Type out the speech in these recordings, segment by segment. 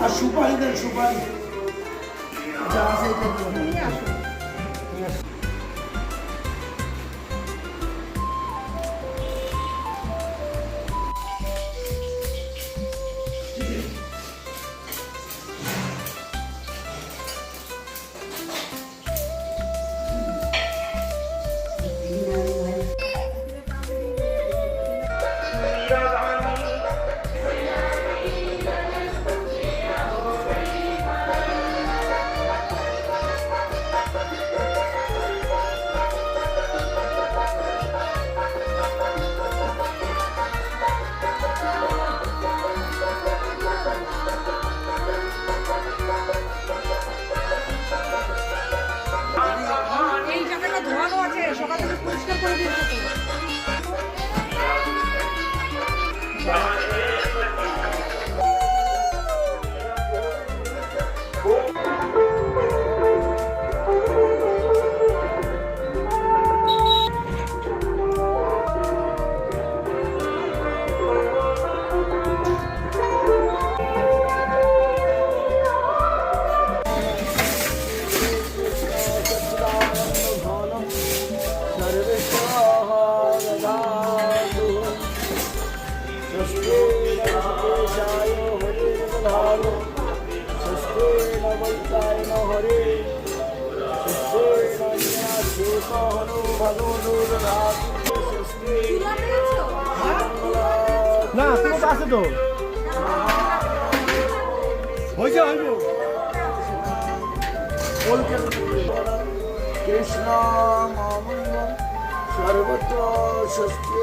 আর সুপারি দেন, সুপারি যা আছে এটা নিয়ে আসুন। না তুমি তো আছে তো হয়েছে হইব কৃষ্ণ সর্বত্র ষষ্ঠী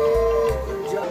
পূজা।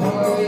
Hare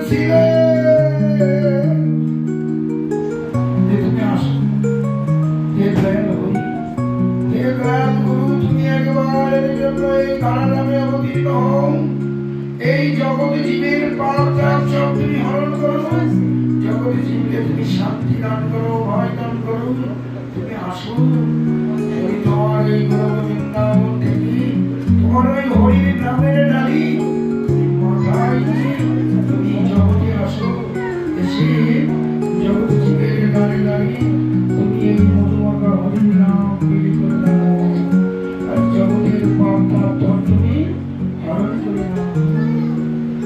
বলছিলেন যে তুমি আসো, হে দয়াল হরি, হে দয়াল গুরু, তুমি একবারের জন্য এই কারাগারে অবতীর্ণ হও, এই জগতে জীবের পাপ তাপ সব তুমি হরণ করো, জগতে জীবকে তুমি শান্তি দান করো, ভয় দান করো, তুমি আসো। ওই তোমার এই গৌর বৃন্দাবন থেকে তোমার ওই হরির নামের ডালি তুমি মাথায় নিয়ে তুমি জগতে আসো, এসে জগতে জীবের দ্বারে দাঁড়িয়ে তুমি এই মধুমাখা হরির নাম বিলি করে দাও, আর জগতের পাপ তাপ তুমি হরণ করে দাও।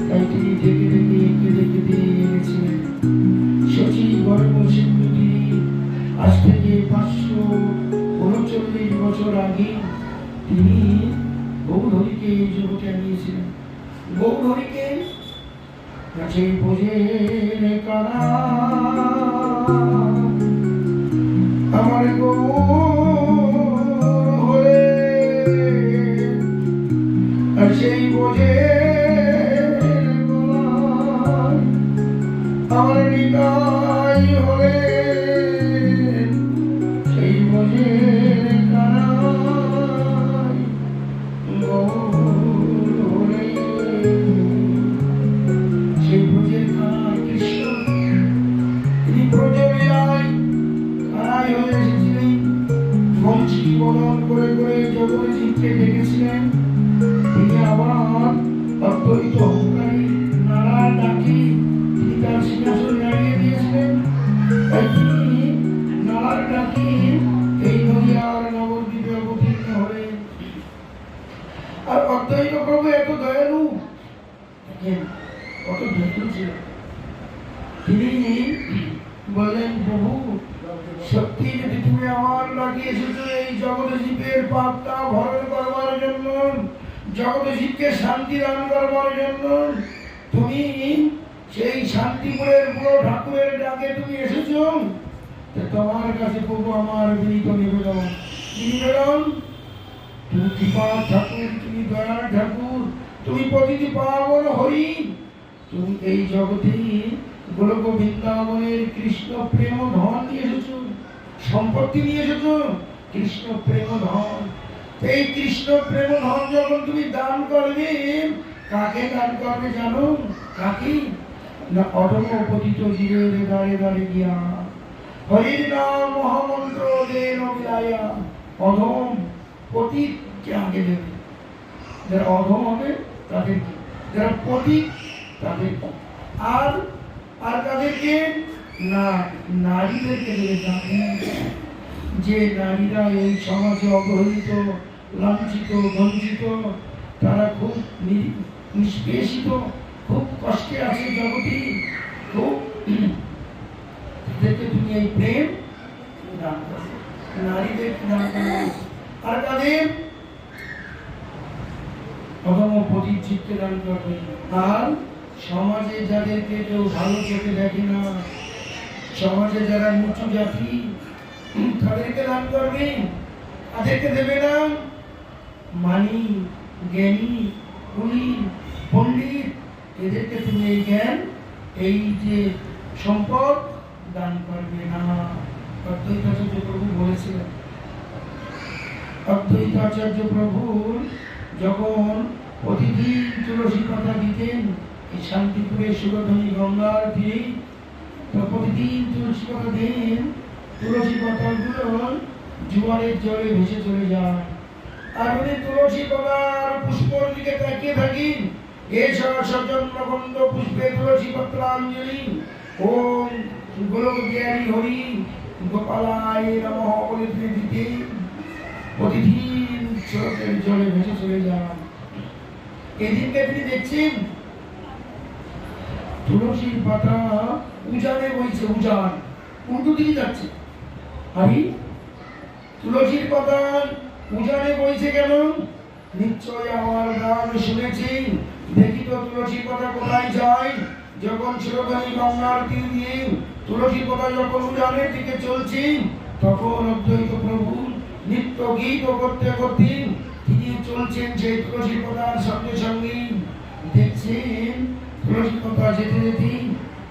তাই তিনি দেখে দেখে এঁকে দেখে দিয়ে গেছিলেন শচী গর্ভ সিন্ধু তিনি আজ থেকে 539 বছর আগে তিনি গৌরহরিকে এই জগতে আনিয়েছিলেন। গৌরহরিকে কাছে বোঝে কারা আমার গৌর হলে, আর সেই বোঝে আমার নিতাই হলে, সেই বোঝে কানাই গৌর হলে, সেই বোঝে কানাই কৃষ্ণ, তিনি ব্রজবিলায় কানাই হয়ে এসেছিলেন, বংশী বদন করে করে জগতে জীবকে ডেকেছিলেন। তিনি আবার অদ্বৈত অহংকারী নারা ডাকি তিনি তার সিংহাসন দাঁড়িয়ে দিয়েছিলেন। তিনি নারার ডাকি এই নদিয়ার নবদ্বীপে অবতীর্ণ হলেন। আর অদ্বৈত প্রভু এত দয়ালু, দেখেন কত দয়ালু ছিল। তিনি বললেন, প্রভু সত্যি যদি তুমি আমার ডাকি এসেছো এই জগতে জীবের পাপটা ভরণ করবার জন্য, জগতে জীবকে শান্তি দান করবার জন্য, তুমি সেই শান্তিপুরের বুড়ো ঠাকুরের ডাকে তুমি এসেছো, তোমার কাছে প্রভু আমার বিনীত নিবেদন, নিবেদন তুমি কৃপা ঠাকুর, তুমি দয়ার ঠাকুর, তুমি প্রতিটি পাবন হরি, তুমি এই জগতে গোলক বৃন্দাবনের কৃষ্ণ প্রেম ধন নিয়ে এসেছো, সম্পত্তি নিয়ে এসেছো, কৃষ্ণ প্রেম ধন। এই কৃষ্ণ প্রেম ধন যখন তুমি দান করবে, কাকে দান করবে জানো? কাকে না? অধম পতিত জীবের দ্বারে দ্বারে গিয়া হরির নাম মহামন্ত্র দেন বিলায়া। অধম পতিতকে আগে দেবে, যারা অধম হবে তাদেরকে, যারা পতিত তাদেরকে, আর আর তাদেরকে না নারীদেরকে দেবে। যে নারীরা এই সমাজে অবহেলিত, লাঞ্ছিত, বঞ্চিত, তারা খুব নিষ্পেষিত, খুব কষ্টে আছে জগতে, খুব তাদেরকে তুমি এই প্রেম দান করবে, নারীদেরকে দান করবে। আর তাদের অধম পতিত জীবকে দান করবে। আর সমাজে যাদেরকে কেউ ভালো চোখে দেখে না, সমাজে যারা নিচু জাতি, তাদেরকে দান করবে। তাদেরকে দেবে না মানি, জ্ঞানী, কুলি, পণ্ডিত, এদেরকে তুমি এই জ্ঞান, এই যে সম্পদ দান করবে না। অদ্বৈতাচার্য প্রভু বলেছিলেন, অদ্বৈতাচার্য প্রভু যখন প্রতিদিন তুলসী পাতা দিতেন এই শান্তিপুরে সুরধনী গঙ্গার তীরে, তো প্রতিদিন তুলসী পাতা দেন, তুলসী পাতাগুলো জোয়ারের জলে ভেসে চলে যায়। আর উনি তুলসী পাতার পুষ্পর দিকে তাকিয়ে থাকি, এসব সজন্মগন্ধ পুষ্পে তুলসী পত্রাঞ্জলি, ওম গোলক বিহারী হরি গোপালায় নমঃ বলে তিনি দিতে প্রতিদিন স্রোতের জলে ভেসে চলে যান। এদিনকে তিনি দেখছেন তুলসীর পাতা উজানে বইছে, উজান উল্টো দিকে যাচ্ছে। আরে তুলসীর পাতা উজানে বইছে কেন? নিশ্চয় আমার গান শুনেছি, দেখি তো তুলসী পাতা কোথায় যায়। যখন সুরধনী গঙ্গার তীর দিয়ে তুলসী পাতা যখন উজানের দিকে চলছি, তখন অদ্বৈত প্রভু নিত্য গীত করতে করতে তিনি চলছেন সেই তুলসী পাতার সঙ্গে সঙ্গে। দেখছেন তুলসী কথা যেতে যেতে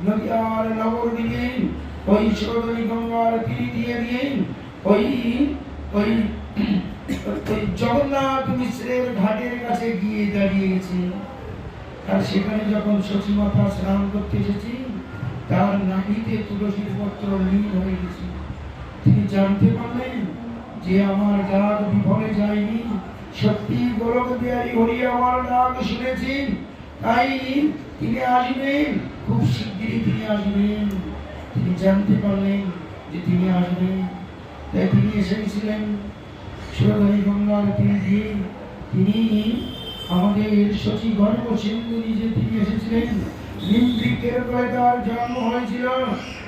নদিয়ার নগর দিকে ওই সরোদনী গঙ্গার তীর দিয়ে দিয়ে ওই ওই ওই জগন্নাথ মিশ্রের ঘাটের কাছে গিয়ে দাঁড়িয়ে গেছে। আর সেখানে যখন শচী মাতা স্নান করতে এসেছি, তার নাভিতে তুলসীর পত্র লীন হয়ে গেছে। তিনি জানতে পারলেন যে আমার ডাক বিফলে যায়নি, সত্যি গোলক বিহারী হরি আমার ডাক শুনেছেন, তাই তিনি আসবেন, খুব শিগগিরই তিনি আসবেন। তিনি জানতে পারলেন যে তিনি আসবেন, তাই তিনি এসেছিলেন সুরধনী গঙ্গার তীর দিয়ে। তিনি আমাদের শচী গর্ভ সিন্ধু নিজে তিনি এসেছিলেন। নিমবৃক্ষের তলায় তার জন্ম হয়েছিল,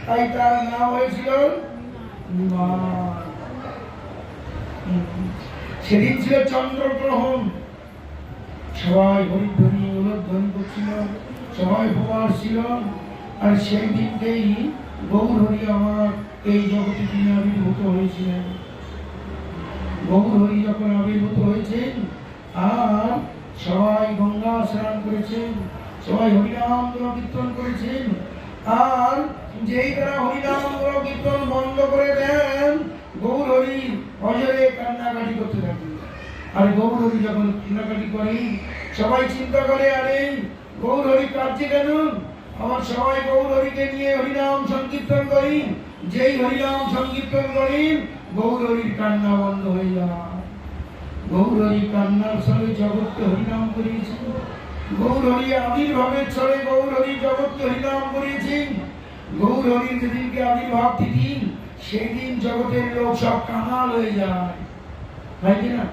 তাই তার নাম হয়েছিল নিমাই। সেদিন ছিল চন্দ্রগ্রহণ, সবাই হরিধ্বনি উলধ্বনি করছিল, সবাই উপবাস ছিল। আর সেই দিনকেই গৌর হরি আমার এই জগতে তিনি আবির্ভূত হয়েছিলেন। গৌর হরি যখন আবির্ভূত হয়েছেন আর সবাই গঙ্গা স্নান করেছেন, সবাই হরিনাম কীর্তন করেছেন। আর যেই তারা হরিনাম কীর্তন বন্ধ করে দেন, গৌর হরি অজরে কান্নাকাটি করতে থাকেন। আর গৌর হরি যখন কান্নাকাটি করেন, সবাই চিন্তা করে, আরে গৌর হরি কাঁদছে কেন? আমার সবাই গৌর হরিকে নিয়ে হরিনাম সংকীর্তন করি। যেই হরিনাম সংকীর্তন করি, গৌর হরির কান্না বন্ধ হয়ে যায়। গৌর হরি কান্নার ছলে জগৎকে হরিনাম করিয়েছেন। গৌর হরি আবির্ভাবের ছলে গৌর হরি জগৎকে হরিনাম করিয়েছেন। গৌর হরির যেদিনকে আবির্ভাব তিথি, সেই দিন জগতের লোক সব কাঙাল হয়ে যায়, তাই না?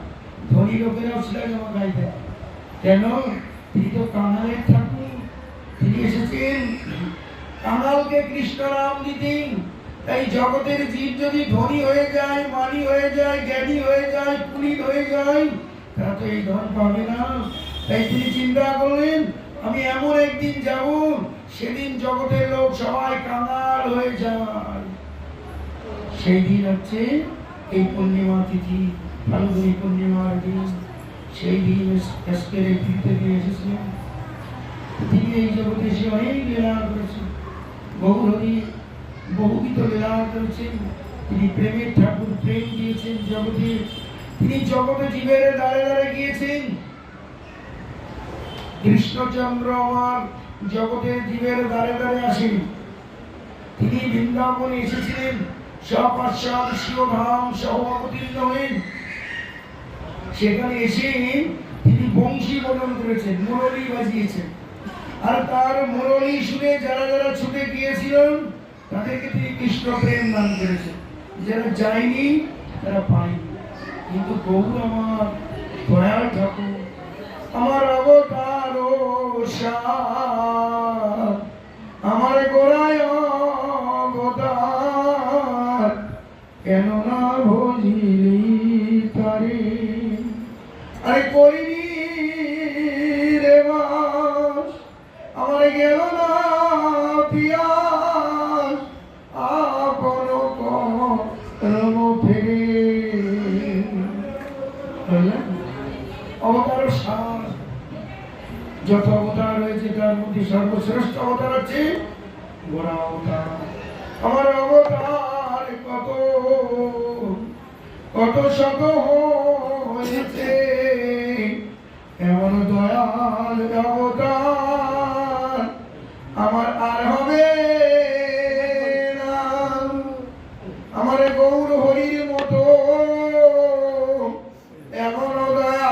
ধনী লোকেরাও ছিল জমা গাইতে। কেন? তিনি তো কাঙালের ঠাকুর, তিনি এসেছেন কাঙালকে কৃষ্ণ নাম দিতেন। তাই জগতের জীব যদি ধনী হয়ে যায়, মানি হয়ে যায়, জ্ঞানী হয়ে যায়, পুলিত হয়ে যায়, তারা তো এই ধন পাবে না। তাই তিনি চিন্তা করলেন, আমি এমন একদিন যাব, সেদিন জগতের লোক সবাই কাঙাল হয়ে যায়। সেই দিন হচ্ছে এই পূর্ণিমা তিথি, ফাল্গুনী পূর্ণিমার দিন। সেই দিন আজকের এই তীর্থে এসেছিলেন। তিনি এই জগতে এসে অনেক লীলা করেছেন। গৌর হরি বহুবিধ লীলা করেছেন। তিনি প্রেমের ঠাকুর, প্রেম দিয়েছেন জগতে। তিনি জগতে জীবের দ্বারে দ্বারে গিয়েছেন। কৃষ্ণচন্দ্র আমার জগতের জীবের দ্বারে দ্বারে আসেন। তিনি বৃন্দাবনে এসেছিলেন, সপার্শ্বদ শিবধাম সহ অবতীর্ণ হয়েন। সেখানে এসে তিনি বংশী বদন করেছেন, মুরলী বাজিয়েছেন। আর তার মুরলী শুনে যারা যারা ছুটে গিয়েছিলেন, তাদেরকে তিনি কৃষ্ণ প্রেম দান করেছেন। যারা যায়নি তারা পায়নি। কিন্তু গৌর আমার দয়াল ঠাকুর, আমার অবতার আমার গোড়ায় অবতার, কেন না ভজিলি তারে? আরে করিনি রে বাস, আমার গেল না পিয়াস, আপন কর্ম ফেরে। অবতার সার, যত অবতার হয়েছে তার মধ্যে সর্বশ্রেষ্ঠ অবতার আছে গোড়া অবতার। আমার অবতার কত কত শত হয়েছে, এমন দয়াল অবতার আমার আর হবে না। আমার গৌর হরির মতো এমন দয়াল,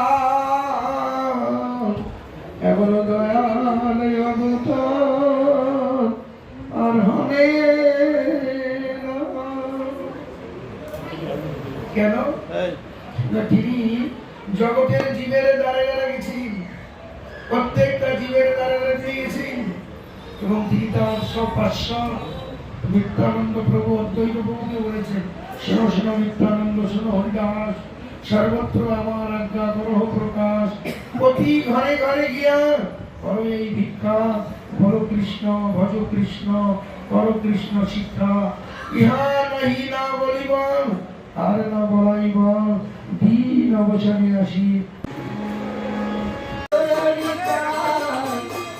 এমন দয়াল অবতার আর হবে না। কেন? তিনি জগতের জীবের দ্বারে দ্বারে গেছেন, প্রত্যেকটা জীবের দ্বারে দ্বারে গেছেন। এবং তিনি তার সব পার্শ্বদ নিত্যানন্দ প্রভু, অদ্বৈত প্রভুকে বলেছেন, শোনো শোনো নিত্যানন্দ, শোনো হরিদাস, সর্বত্র আমার আজ্ঞা করহ প্রকাশ। প্রতি ঘরে ঘরে গিয়া করো এই ভিক্ষা, বলো কৃষ্ণ, ভজ কৃষ্ণ, করো কৃষ্ণ শিক্ষা। ইহা নাহি না বলিব, আর না বলাইব, দিন অবসানে আসি। Hare Krishna,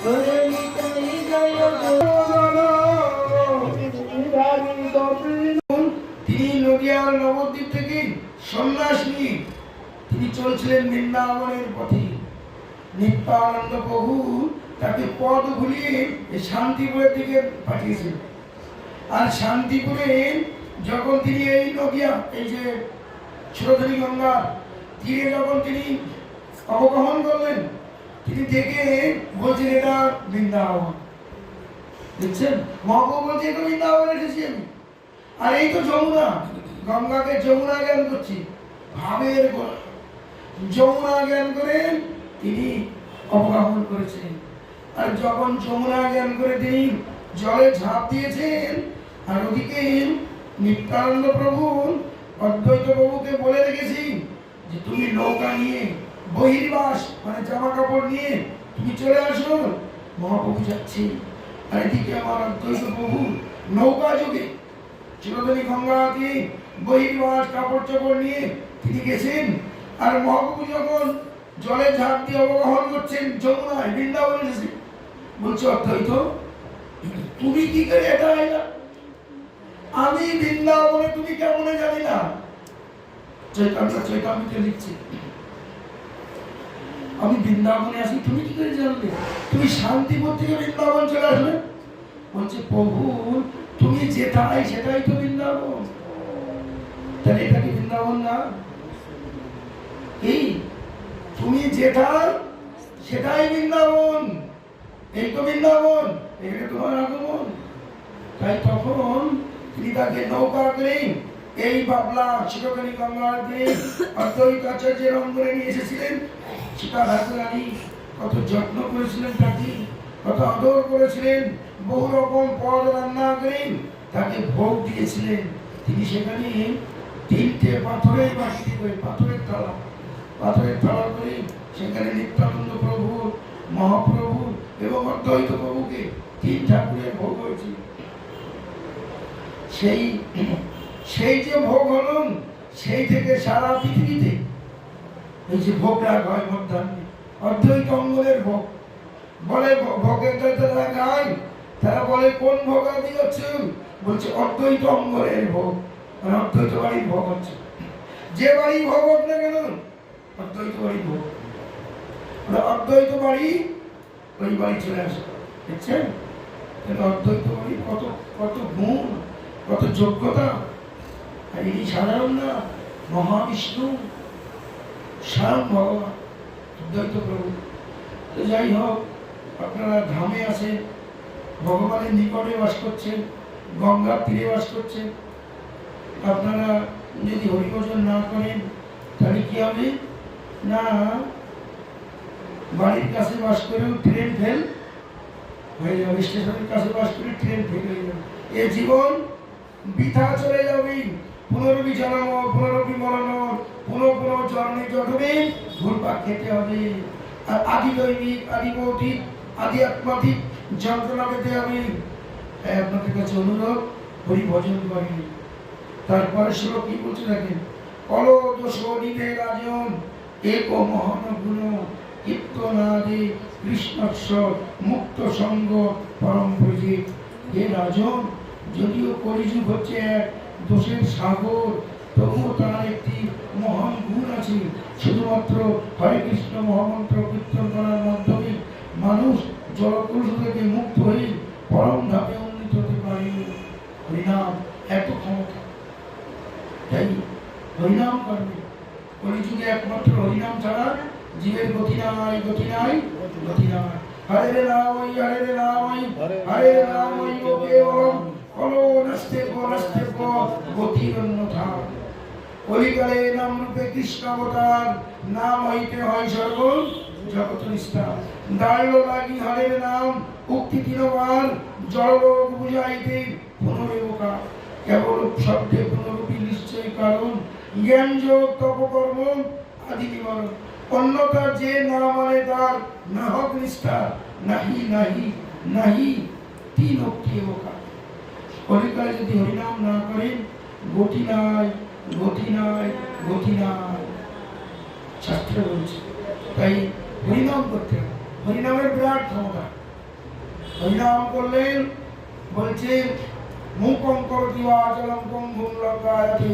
Hare Krishna. সন্ন্যাসী, তিনি চলছিলেন বৃন্দাবনের পথে। নিত্যানন্দ প্রভু তাকে পথ ভুলিয়ে শান্তিপুরের দিকে পাঠিয়েছেন। আর শান্তিপুরে যখন তিনি এই নদিয়া, এই যে ছোটধনী গঙ্গা তীরে যখন তিনি অবগাহন করলেন, তিনি দেখে বলছেন এটা বৃন্দাবন। দেখছেন, মহাপ্রভু বলছে এটা বৃন্দাবন এসেছি আমি। আর এই তো যমুনা, গঙ্গাকে যমুনা জ্ঞান করছি, ভাবের গোলা। যমুনা জ্ঞান করে তিনি অবগাহন করেছেন। আর যখন যমুনা জ্ঞান করে তিনি জলে ঝাঁপ দিয়েছেন, আর ওদিকে নিত্যানন্দ প্রভু অদ্বৈত প্রভুকে বলে রেখেছি যে তুমি নৌকা নিয়ে বহির্বাস মানে জামা কাপড় নিয়ে তুমি চলে আসো। মহাপ্রভু যাচ্ছি, আর এদিকে আমার অদ্বৈত প্রভু নৌকা যুগে চিরদিনী গঙ্গাতে বহির্বাস কাপড় চোপড় নিয়ে তিনি গেছেন। আর মহাপ্রভু যখন জলে ঝাঁপ দিয়ে অবগাহন করছেন যমুনায় বৃন্দাবন এসে, বলছে অদ্বৈত তুমি কি করে এটা আইলা? আমি বৃন্দাবনে তুমি কেমন জানি না। চৈতন্যতে লিখছে আমি বৃন্দাবনে আসি, তুমি কি করে জানলে? তুমি শান্তিপুর থেকে বৃন্দাবন চলে আসবে? বলছে প্রভু তুমি যেটাই সেটাই তো বৃন্দাবন। তাহলে এটা কি বৃন্দাবন না? এই তুমি যেটা সেটাই বৃন্দাবন, এই তো বৃন্দাবন, এটা তোমার আগমন। তাই তখন তিনি তাকে নৌকা করে এই বাবলা চিরকালী গঙ্গাতে অদ্বৈত আচার্যের অঙ্গনে নিয়ে এসেছিলেন। সীতা ঠাকুরানী কত যত্ন করেছিলেন, তাকে কত আদর করেছিলেন, বহু রকম পদ রান্না করেন তাকে ভোগ দিয়েছিলেন। তিনি সেখানে 3টে পাথরের বাটি করে পাথরের থালা করে সেখানে নিত্যানন্দ প্রভু, মহাপ্রভু এবং অদ্বৈত প্রভুকে 3 ঠাকুরের ভোগ হয়েছিল। সেই যে ভোগ হল, সেই থেকে সারা পৃথিবীতে এই যে ভোগ রাগ হয় মধ্যাহ্নে অদ্বৈত অঙ্গনের ভোগ বলে, ভোগের যারা গায় তারা বলে কোন ভোগ আদি হচ্ছে? বলছে অদ্বৈত অঙ্গনের ভোগ, মানে অদ্বৈত বাড়ির ভোগ হচ্ছে। যে বাড়ি ভোগ হোক না কেন, অদ্বৈত বাড়ির ভোগ, অদ্বৈত বাড়ি ওই বাড়ি চলে আসে। দেখছেন অদ্বৈত বাড়ি কত কত গুণ, কত যোগ্যতা। আর ইনি সাধারণ না, মহাবিষ্ণু স্বয়ং ভগবান অদ্বৈত প্রভু। তো যাই হোক, আপনারা ধামে আছেন, ভগবানের নিকটে বাস করছেন, গঙ্গার তীরে বাস করছেন। আপনারা যদি হরিভজন না করেন তাহলে কি হবে? না বাড়ির কাছে বাস করেও ট্রেন ফেল হয়ে যাবে, স্টেশনের কাছে বাস করে ট্রেন ফেল হয়ে যাবে। এ জীবন বৃথা চলে যাবে। পুনরবি জন্ম, পুনরবি মরণ, পুনঃ জন্মে জন্মে ঘুরপাক খেতে হবে। আর আদি দৈনিক, আদি ভৌতিক, আদি আত্মাধিক যন্ত্রণা পেতে হবে। আপনাদের কাছে অনুরোধ, হরি ভজন করেন। তারপরে শ্লোক কি বলছে দেখেন, কল দোষ নিধে রাজন এক মহান গুণ কীর্তনাদে কৃষ্ণস্ব মুক্ত সঙ্গ পরম প্রজিত। হে রাজন, যদিও কলিযুগ হচ্ছে এক দোষের সাগর, তবুও তার একটি মহান গুণ আছে। শুধুমাত্র হরে কৃষ্ণ মহামন্ত্র কীর্তন করার মাধ্যমে মানুষ জলকলুষ থেকে মুক্ত হয়ে পরম ধামে উন্নীত হতে পারে। হরিনাম এত ক্ষমতা, তাই হরিনাম করবে। কলিযুগে একমাত্র হরিনাম ছাড়া জীবের গতি নাই, গতি নাই, গতি নাই। হরে রামাই, হরে রামাই, হরে রামাই কেবলম কলো নাস্তে গতির অন্যথা। কলিকালে নাম রূপে কৃষ্ণ অবতার, নাম হইতে হয় সর্ব জগৎ নিষ্ঠা। দাঁড়ল লাগি হরের নাম উক্তি 3বার, জড়লোক বুঝাইতে পুনরেবকা। কেবল শব্দে পুনরূপী নিশ্চয় কারণ, জ্ঞান যোগ তপকর্ম আদি নিবারণ। অন্যতা যে না মানে তার না হোক নিষ্ঠা, নাহি নাহি নাহি 3 অক্তি এবকা। কলিকালে যদি হরিনাম না করেন, গতি নাই, গতি নাই, গতি নাই, শাস্ত্র বলছে। তাই হরিনাম করতে হবে। হরিনামের বিরাট ক্ষমতা। হরিনাম করলেন বলছে মুখং করতি বাচলং পঙ্গুং লঙ্কায়তে।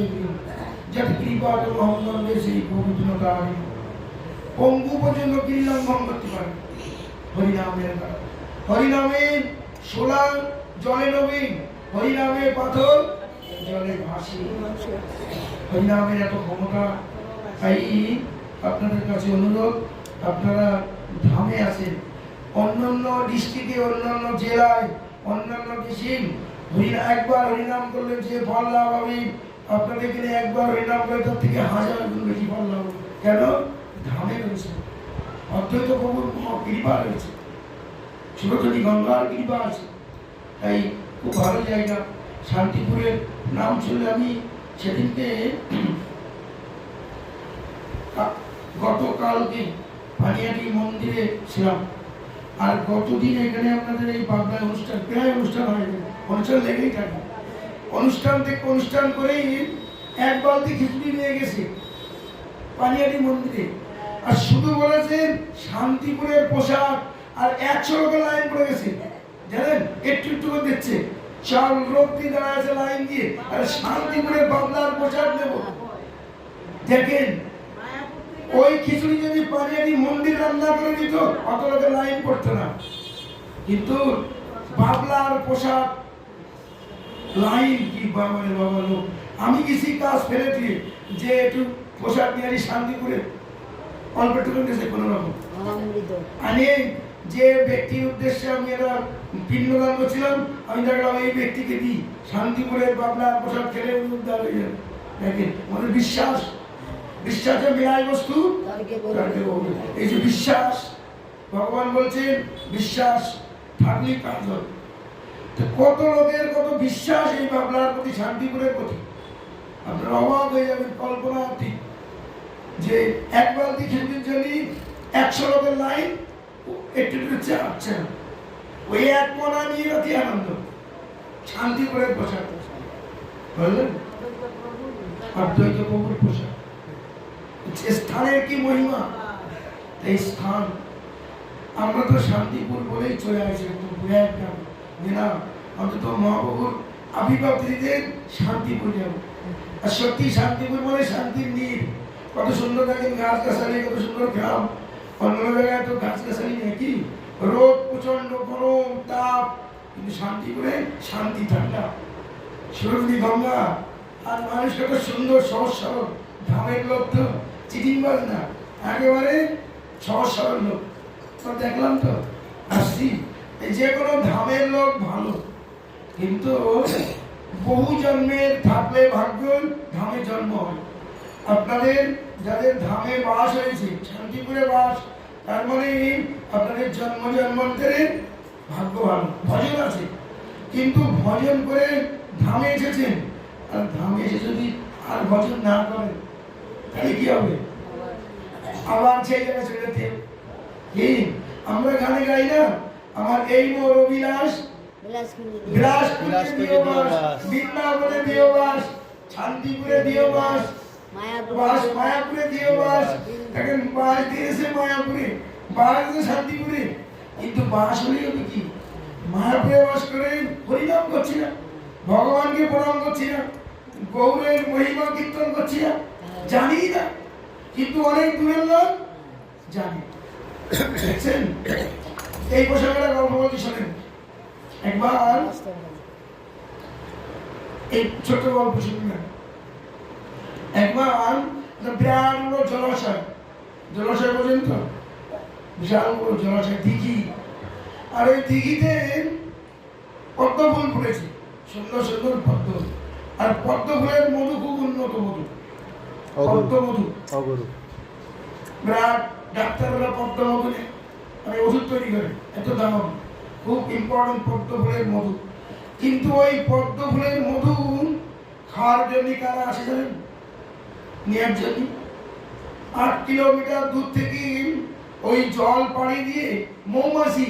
যাতে কৃপা মহম্মদের সেই পবিত্রতা আনি পঙ্গু পর্যন্ত কিল্লঙ্ঘন করতে পারে হরিনামের দ্বারা। হরিনামের সোলা জলে নবীন, হরিনামের পাথর জলে ভাসে। হরিনামের এত ক্ষমতা। তাই আপনাদের কাছে অনুরোধ, আপনারা ধামে আছেন, অন্যান্য ডিস্ট্রিক্টে, অন্যান্য জেলায়, অন্যান্য দেশে একবার হরিনাম করলে যে ফল লাভ হবে, আপনাদের এখানে একবার হরিনাম করে তার থেকে 1000 গুণ বেশি ফল লাভ হবে। কেন? ধামে রয়েছে, অদ্বৈত প্রভুর কৃপা রয়েছে, সুরতনী গঙ্গার কৃপা আছে। তাই খুব ভালো জায়গা। শান্তিপুরের নাম শুনলে আমি সেদিনকে গতকালকে পানিয়াটি মন্দিরে ছিলাম, আর গতদিন এখানে আপনাদের এই বাংলায় অনুষ্ঠান, প্রায় অনুষ্ঠান হয়, অনুষ্ঠান লেগেই থাকে। অনুষ্ঠান থেকে অনুষ্ঠান করেই 1 বালতি খিচুড়ি নিয়ে গেছে পানিয়াটি মন্দিরে, আর শুধু বলেছেন শান্তিপুরের পোশাক, আর 100 লোকের লাইন পড়ে গেছে জানেন, একটু একটু করে দিচ্ছে, 4 লোক দিয়ে দাঁড়ায় আছে লাইন দিয়ে, আর শান্তিপুরের বাংলার পোশাক দেব। দেখেন ওই খিচুড়ি যদি পানিয়াটি মন্দির রান্না করে দিত অত লোকের লাইন পড়তো না, কিন্তু বাবলার পোশাক লাইন কি বাবা রে বাবা লোক। আমি কিছু কাজ ফেলে দিয়ে যে একটু পোশাক নিয়ে শান্তিপুরে অল্প একটু গেছে কোনো রকম আমি যে ব্যক্তির উদ্দেশ্যে আমি এটা পিণ্ডদান করছিলাম, আমি দেখলাম এই ব্যক্তিকে দিই শান্তিপুরের বাবলার পোশাক খেলে উদ্ধার হয়ে যাবে। দেখেন আমাদের বিশ্বাস, বিশ্বাসের মেলায় বস্তু। এই যে বিশ্বাস, ভগবান বলছেন বিশ্বাস থাকলেই কাজ হবে। কত লোকের কত বিশ্বাস এই বাবলার প্রতি, শান্তিপুরের প্রতি, আপনারা অবাক হয়ে যাবেন। কল্পনা ঠিক যে 1 বালতি খিচুড়ির জন্য 100 লোকের লাইন, একটু আচ্ছা ওই 1 মনা নিয়ে অতি আনন্দ। শান্তিপুরের পোশাক বুঝলেন, অদ্বৈত প্রভুর পোশাক, স্থানের কি মহিমা। এই স্থান আমরা তো শান্তিপুর বলেই চলে আসি, না অন্তত মহাপ্রভুর আবির্ভাব দিতেন শান্তিপুর যাব। আর সত্যি শান্তিপুর মানে শান্তির নীড়। কত সুন্দর দেখেন গাছ গাছালি, কত সুন্দর গ্রাম। অন্য জায়গায় তো গাছ গাছালি নাকি, রোদ প্রচন্ড গরম তাপ, কিন্তু শান্তিপুরে শান্তি ঠান্ডা, সুরতনী গঙ্গা, আর মানুষ কত সুন্দর সহজ সরল। ধামের লোক তো চিটিংবাজ না, একেবারে সহজ সরল লোক। তো দেখলাম তো আসছি, যে কোনো ধামের লোক ভালো, কিন্তু বহু জন্মের থাকলে ভাগ্য ধামে জন্ম হয়। আপনাদের যাদের ধামে বাস হয়েছে, শান্তিপুরে বাস, তার মানে আপনাদের জন্ম জন্মান্তরের ভাগ্য ভালো। ভজন আছে, কিন্তু ভজন করে ধামে এসেছেন, আর ধামে এসে যদি আর ভজন না করেন তাহলে কি হবে? আবার সেই জায়গায় চলে যেতে। কি আমরা গানে গাই না, আমার এই মোর অভিলাষ বিলাসপুরে দিও বাস, বৃন্দাবনে দিও বাস, শান্তিপুরে দিও বাস, মায়াপুরে দিও বাস। এখন বাস দিয়েছে মায়াপুরে, বাস দিয়েছে শান্তিপুরে, কিন্তু বাস হলেই হবে কি? মায়াপুরে বাস করে হরিনাম করছি না, ভগবানকে প্রণাম করছি না, গৌরের মহিমা কীর্তন করছি না, জানি না, কিন্তু অনেক দূরের লোক জানে। দেখছেন এই পোশাকের গল্প বলতে শোনেন। একবার এই ছোট গল্প শুনবেন। একবার বিরাট বড় জলাশয়, জলাশয় পর্যন্ত বিশাল বড় জলাশয়, দিঘি, আর ওই দিঘিতে পদ্ম ফুল ফুটেছে, সুন্দর সুন্দর পদ্ম, আর পদ্ম ফুলের মধু খুব উন্নত মধু, পদ্ম মধু। বিরাট ডাক্তাররা পদ্ম মধু মানে ওষুধ তৈরি করে, এত দাম, খুব ইম্পর্টেন্ট পদ্ম ফুলের মধু। কিন্তু ওই পদ্ম ফুলের মধু খাওয়ার জন্য কারা আসে জানেন? নেওয়ার জন্য 8 কিলোমিটার দূর থেকে ওই জল পানি দিয়ে মৌমাছি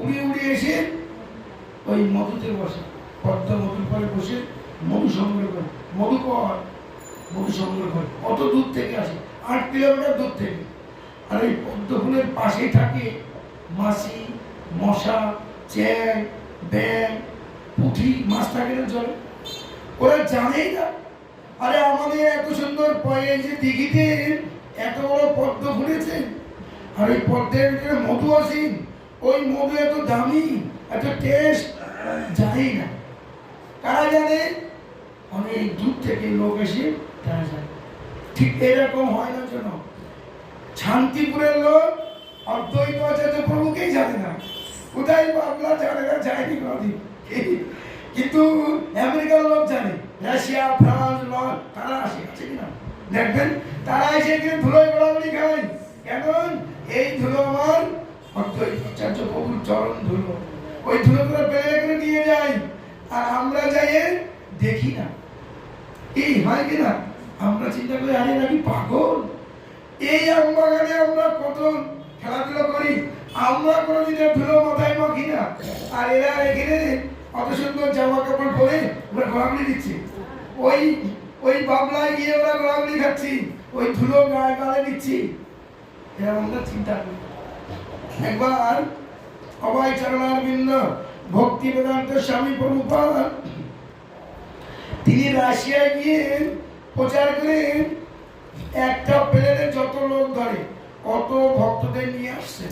উড়ে উড়ে এসে ওই মধুতে বসে, পদ্ম মধুর পরে বসে মধু সংগ্রহ করে, মধু সংগ্রহ করে। কত দূর থেকে আসে? 8 কিলোমিটার দূর থেকে। আর এই পদ্ম ফুলের পাশে থাকে মাছি, মশা, চ্যাং, ব্যাং, পুঁটি, মাছ থাকে না জলে, ওরা জানেই না আরে আমাদের এত সুন্দর যে দিঘিতে এত বড় পদ্ম ফুটেছে, আর ওই পদ্মের ভিতরে মধু আছে, ওই মধু এত দামি, এত টেস্ট, জানি না কারা জানে, অনেক দূর থেকে লোক এসে তারা জানে। ঠিক এরকম হয় না যেন শান্তিপুরের লোক অদ্বৈত আচার্য প্রভুকেই জানে না, কোথায় বাংলা জানে না, যায়নি কোনদিন, কিন্তু আমেরিকার লোক জানে, রাশিয়া, ফ্রান্স, তারা আসে, আছে কিনা দেখবেন, তারা এসে এখানে ধুলোয় গোড়াগুড়ি খায়। কেন? এই ধুলো আমার অদ্বৈত আচার্য প্রভুর চরণ ধুলো, ওই ধুলো করে বেড়ে করে নিয়ে যায়, আর আমরা যাই দেখি না। এই হয় কিনা? আমরা চিন্তা করি আরে নাকি পাগল, এই আমবাগানে আমরা কত খেলাধুলা করি, আমরা কোনোদিন ধুলো মাথায় মাখি না, আর এরা এখানে অত সুন্দর জামা কাপড় পরে ওরা ঘোরাঘুরি দিচ্ছে, ওই ওই বাবলায় গিয়ে ওরা ঘোরাঘুরি খাচ্ছি, ওই ধুলো গায়ে গালে দিচ্ছি, এরা আমরা চিন্তা করি। একবার অভয় চরণারবিন্দ ভক্তি বেদান্ত স্বামী প্রভুপাদ তিনি রাশিয়ায় গিয়ে প্রচার করেন, একটা প্লেনে যত লোক ধরে অত ভক্তদের নিয়ে আসছে,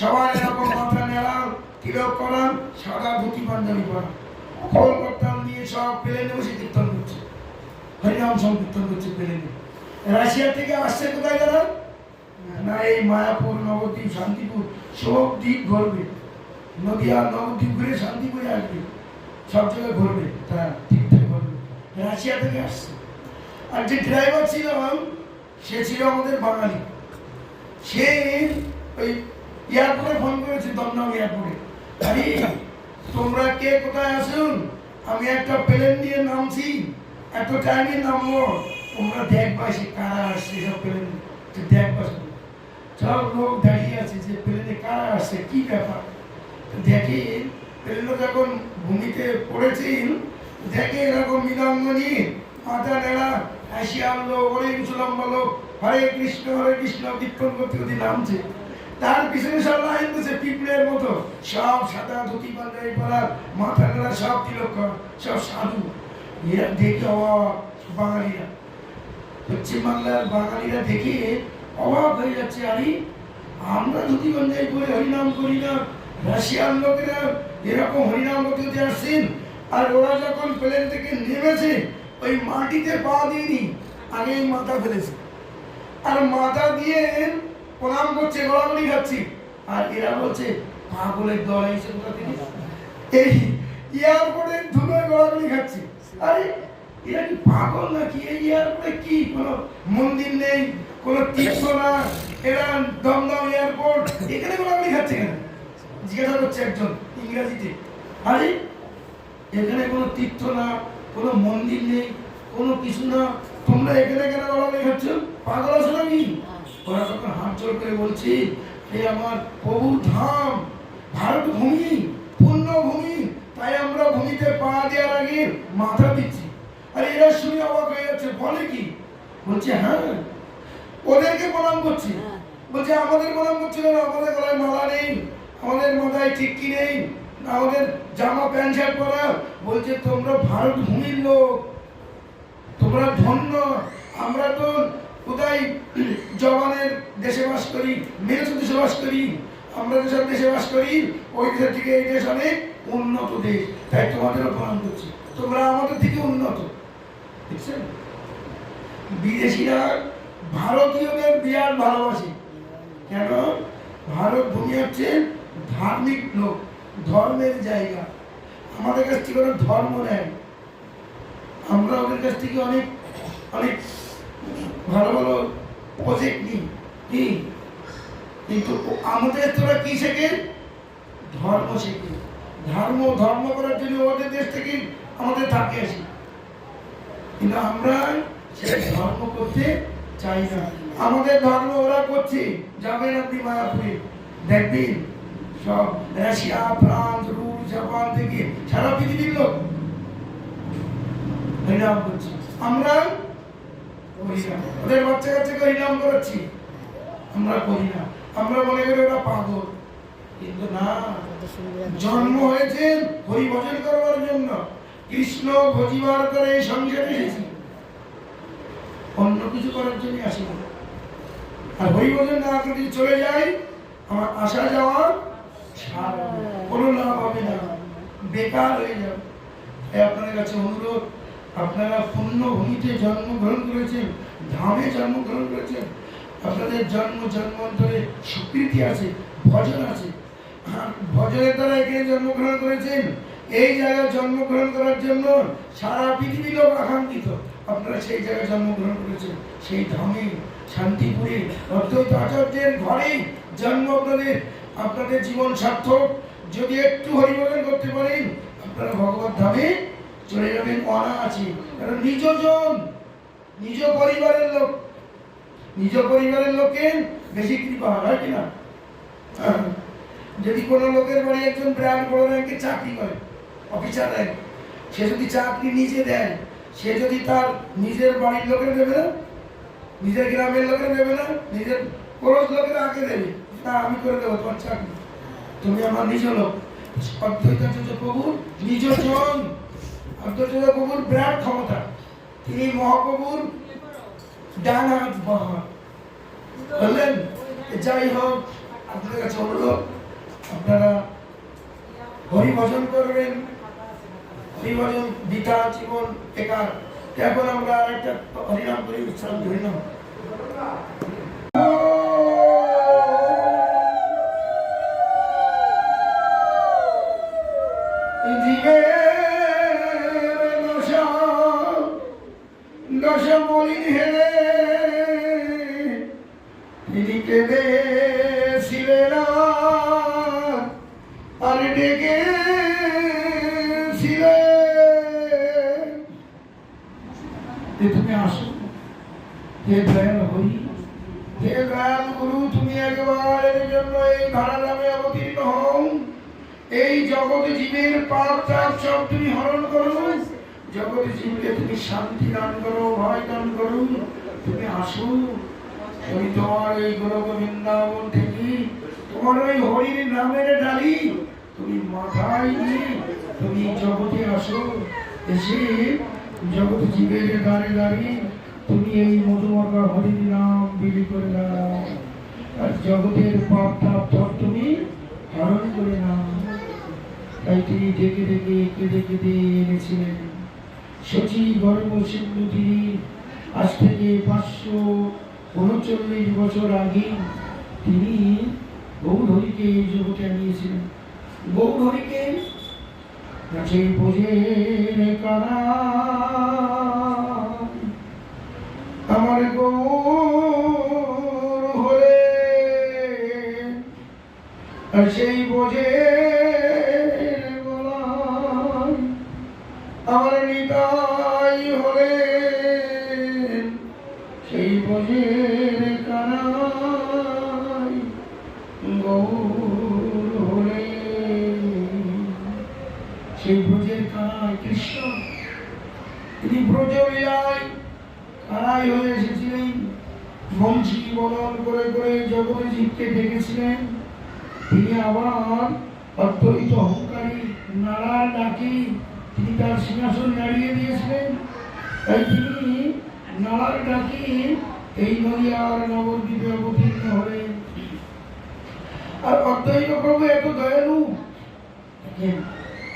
সবাই এরকম মাথা নেড়া, তিলক করা, সাদা ধুতি পাঞ্জাবি পরা, খোল করতাম দিয়ে সব প্লেনে বসে কীর্তন করছে, হরিনাম সংকীর্তন করছে প্লেনে। রাশিয়া থেকে আসছে কোথায় যারা? না এই মায়াপুর, নবদ্বীপ, শান্তিপুর সব দ্বীপ ঘুরবে, নদিয়া নবদ্বীপ ঘুরে শান্তিপুরে আসবে, সব জায়গায় ঘুরবে, তারা ঠিকঠাক ঘুরবে, রাশিয়া থেকে আসছে। আর যে ড্রাইভার ছিল সে ছিল আমাদের বাঙালি, সে ওই এয়ারপোর্টে ফোন করেছে, দমদম এয়ারপোর্টে, আরে তোমরা কে কোথায় আসুন, আমি একটা প্লেন নিয়ে নামছি, এত টাইমে নামবো, তোমরা দেখবা সে কারা আসছে, সব প্লেন দেখবা, সব লোক দাঁড়িয়ে আছে যে প্লেনে কারা আসছে, কি ব্যাপার। দেখে প্লেনটা যখন ভূমিতে পড়েছিল, দেখে এরকম মৃদঙ্গনি, মাথা নেড়া, হাসি আনলো, অনেক লম্বা লোক, হরে কৃষ্ণ কীর্তন করতে করতে নামছে, তার পিছনে সব লাইন দিচ্ছে পিঁপড়ের মতো, সব সাদা ধুতি পাঞ্জাবি পরা, মাথা নেড়া, সব তিলক করা, সব সাধু। এরা দেখে অবাক, বাঙালিরা, পশ্চিমবাংলার বাঙালিরা দেখে অবাক হয়ে যাচ্ছে, আরে আমরা ধুতি পাঞ্জাবি পরে হরিনাম করি না, রাশিয়ার লোকেরা এরকম হরিনাম করতে আসছেন, আর ওরা যখন প্লেন থেকে নেমেছে ওই মাটিতে পা দিইনি, আগে মাথা ফেলেছে, আর মাথা দিয়ে প্রণাম করছে, গোড়াগুড়ি খাচ্ছি, আর এরা বলছে পাগলের দল এসে কোথা থেকে, এই এয়ারপোর্টের ধুলোয় গোড়াগুড়ি খাচ্ছি। আরে এরা কি পাগল নাকি? এই এয়ারপোর্টে কি কোনো মন্দির নেই, কোনো তীর্থ না, এরা দমদম এয়ারপোর্ট, এখানে গোড়াগুড়ি খাচ্ছে কেন? জিজ্ঞাসা করছে একজন ইংরেজিতে, আরে এখানে কোনো তীর্থ না, কোনো মন্দির নেই, কোনো কিছু না, তোমরা এখানে কেন গোড়াগুড়ি খাচ্ছ, পাগল আছো নাকি? ওরা তখন হাত জোর করে বলছি, এ আমার প্রভু ধাম, ভারত ভূমি, পূর্ণ ভূমি, তাই আমরা ভূমিতে পা দেওয়ার আগে মাথা দিচ্ছি। আর এরা শুনে অবাক হয়ে যাচ্ছে, বলে কি? বলছে হ্যাঁ, ওদেরকে প্রণাম করছি। বলছে আমাদের প্রণাম করছি না, আমাদের গলায় মালা নেই, আমাদের মাথায় টিক্কি নেই, আমাদের জামা প্যান্ট শার্ট পরা। বলছে তোমরা ভারত ভূমির লোক, তোমরা ধন্য, আমরা তো কোথায় জবানের দেশে বাস করি, মেরেছো দেশে বাস করি, আমরা যেসব দেশে বাস করি ওই দেশের থেকে এই দেশ অনেক উন্নত দেশ, তাই তোমাদেরও প্রণাম করছি, তোমরা আমাদের থেকে উন্নত। দেখছেন, বিদেশিরা ভারতীয়দের বিরাট ভালোবাসে, কেন? ভারত ভূমি হচ্ছে ধার্মিক লোক, ধর্মের জায়গা, আমাদের কাছ থেকে ওরা ধর্ম নেয়, আমরা ওদের কাছ থেকে অনেক অনেক ভালো ভালো প্রজেক্ট নিই, কি কিন্তু আমাদের তোরা কি শেখে? ধর্ম শেখে, ধর্ম করার জন্য ওদের দেশ থেকে আমাদের থাকে আসি, কিন্তু আমরা সেই ধর্ম করতে চাই না, আমাদের ধর্ম ওরা করছে। যাবেন আপনি মায়াপুরে, দেখবেন সব রাশিয়া, ফ্রান্স, রুশ, জাপান থেকে সারা পৃথিবীর লোক হরিনাম করছে, আমরা ওদের বাচ্চা কাচ্চাকে হরিনাম করাচ্ছি, আমরা করি না, আমরা মনে করি ওরা পাগল, কিন্তু না, জন্ম হয়েছে হরি ভজন করবার জন্য, কৃষ্ণ ভজিবার করে এই সংসারে এসেছি, অন্য কিছু করার জন্য আসি না। আর হরিভজন না করে যদি চলে যাই, আমার আসা যাওয়ার কোনো লাভ হবে না, বেকার হয়ে যাবে। তাই আপনাদের কাছে অনুরোধ, আপনারা পুণ্যভূমিতে জন্মগ্রহণ করেছেন, ধামে জন্মগ্রহণ করেছেন, আপনাদের জন্ম জন্মান্তরে স্বীকৃতি আছে, ভজন আছে। আর ভজনের দ্বারা এখানে জন্মগ্রহণ করেছেন। এই জায়গায় জন্মগ্রহণ করার জন্য সারা পৃথিবীর লোক আকাঙ্ক্ষিত। আপনারা সেই জায়গায় জন্মগ্রহণ করেছেন, সেই ধামে শান্তিপুরে অদ্বৈত আচার্যের ঘরে জন্ম আপনাদের। আপনাদের জীবন সার্থক। যদি একটু হরিভজন করতে পারেন, আপনারা ভগবত ধামে চলে যাবেন অনায়াসে। কারণ নিজজন, নিজ পরিবারের লোক, নিজ পরিবারের লোকের বেশি কৃপা হয় কিনা? যদি কোনো লোকের বাড়ি একজন বিরাট বড় র্যাঙ্কে চাকরি করে, অফিসার র্যাঙ্ক, সে যদি চাকরি নিজে দেয়, সে যদি তার নিজের বাড়ির লোকের দেবে না, নিজের গ্রামের লোকের দেবে না, নিজের পড়োশ লোকের আগে দেবে, না আমি করে দেবো তোমার চাকরি, তুমি আমার নিজ লোক। অদ্বৈতাচার্য প্রভুর নিজজন, অদ্বৈতাচার্য প্রভুর বিরাট ক্ষমতা। তিনি মহাপ্রভুর ডান হাত বাহা বললেন। যাই হোক, আপনাদের কাছে অনুরোধ, আপনারা হরিভজন করবেন। হরিভজন বিতা জীবন বেকার। এখন আমরা আরেকটা হরিনাম করি, উচ্চারণ হরিনাম। দশমলিন হেলে তিনি কেঁদেছিলেন আর ডেকেছিলেন, তুমি আসো হে দয়াল হরি, হে দয়াল গুরু, তুমি একবার এর জন্য এই ধরাধামে অবতীর্ণ হও। এই জগৎ জীবের পাপ তাপ সব তুমি হরণ করো, জগৎ জীবকে তুমি শান্তি দান করো, ভয় দান করো। তুমি আসো, তুমি তোমার এই গোলক বৃন্দাবন থেকে তোমার ওই হরির নামের ডালি তুমি মাথায় নিয়ে তুমি জগতে আসো। এসে জগৎ জীবের দ্বারে দাঁড়িয়ে তুমি এই মধুমাখা হরির নাম বিলি করে দাও, আর জগতের পাপ তাপ তুমি হরণ করে নাও। তাই তিনি ডেকে ডেকে কেঁদে কেঁদে এনেছিলেন। শচী গর্ভ সিন্ধু তিনি আজ থেকে 539 বছর আগে তিনি গৌরহরিকে এই জগতে আনিয়েছিলেন। গৌরহরিকে সেই বোঝের কারা আমার গৌর হলে, আর সেই বোঝের গলায় আমার নিতাই হলে, সেই বোঝের কানাই গৌর হলে। সেই ব্রজের কানাই কৃষ্ণ, তিনি ব্রজলীলায় কানাই হয়ে এসেছিলেন। বংশী বদন করে করে জগতে জীবকে ডেকেছিলেন। তিনি আবার অদ্বৈত অহংকারী নারায়ণ ডাকি তিনি তার সিংহাসন নাড়িয়ে দিয়েছিলেন। তাই তিনি নারার ডাকি এই নদিয়ার নবদ্বীপে অবতীর্ণ হলেন। আর অদ্বৈত প্রভু এত দয়ালু,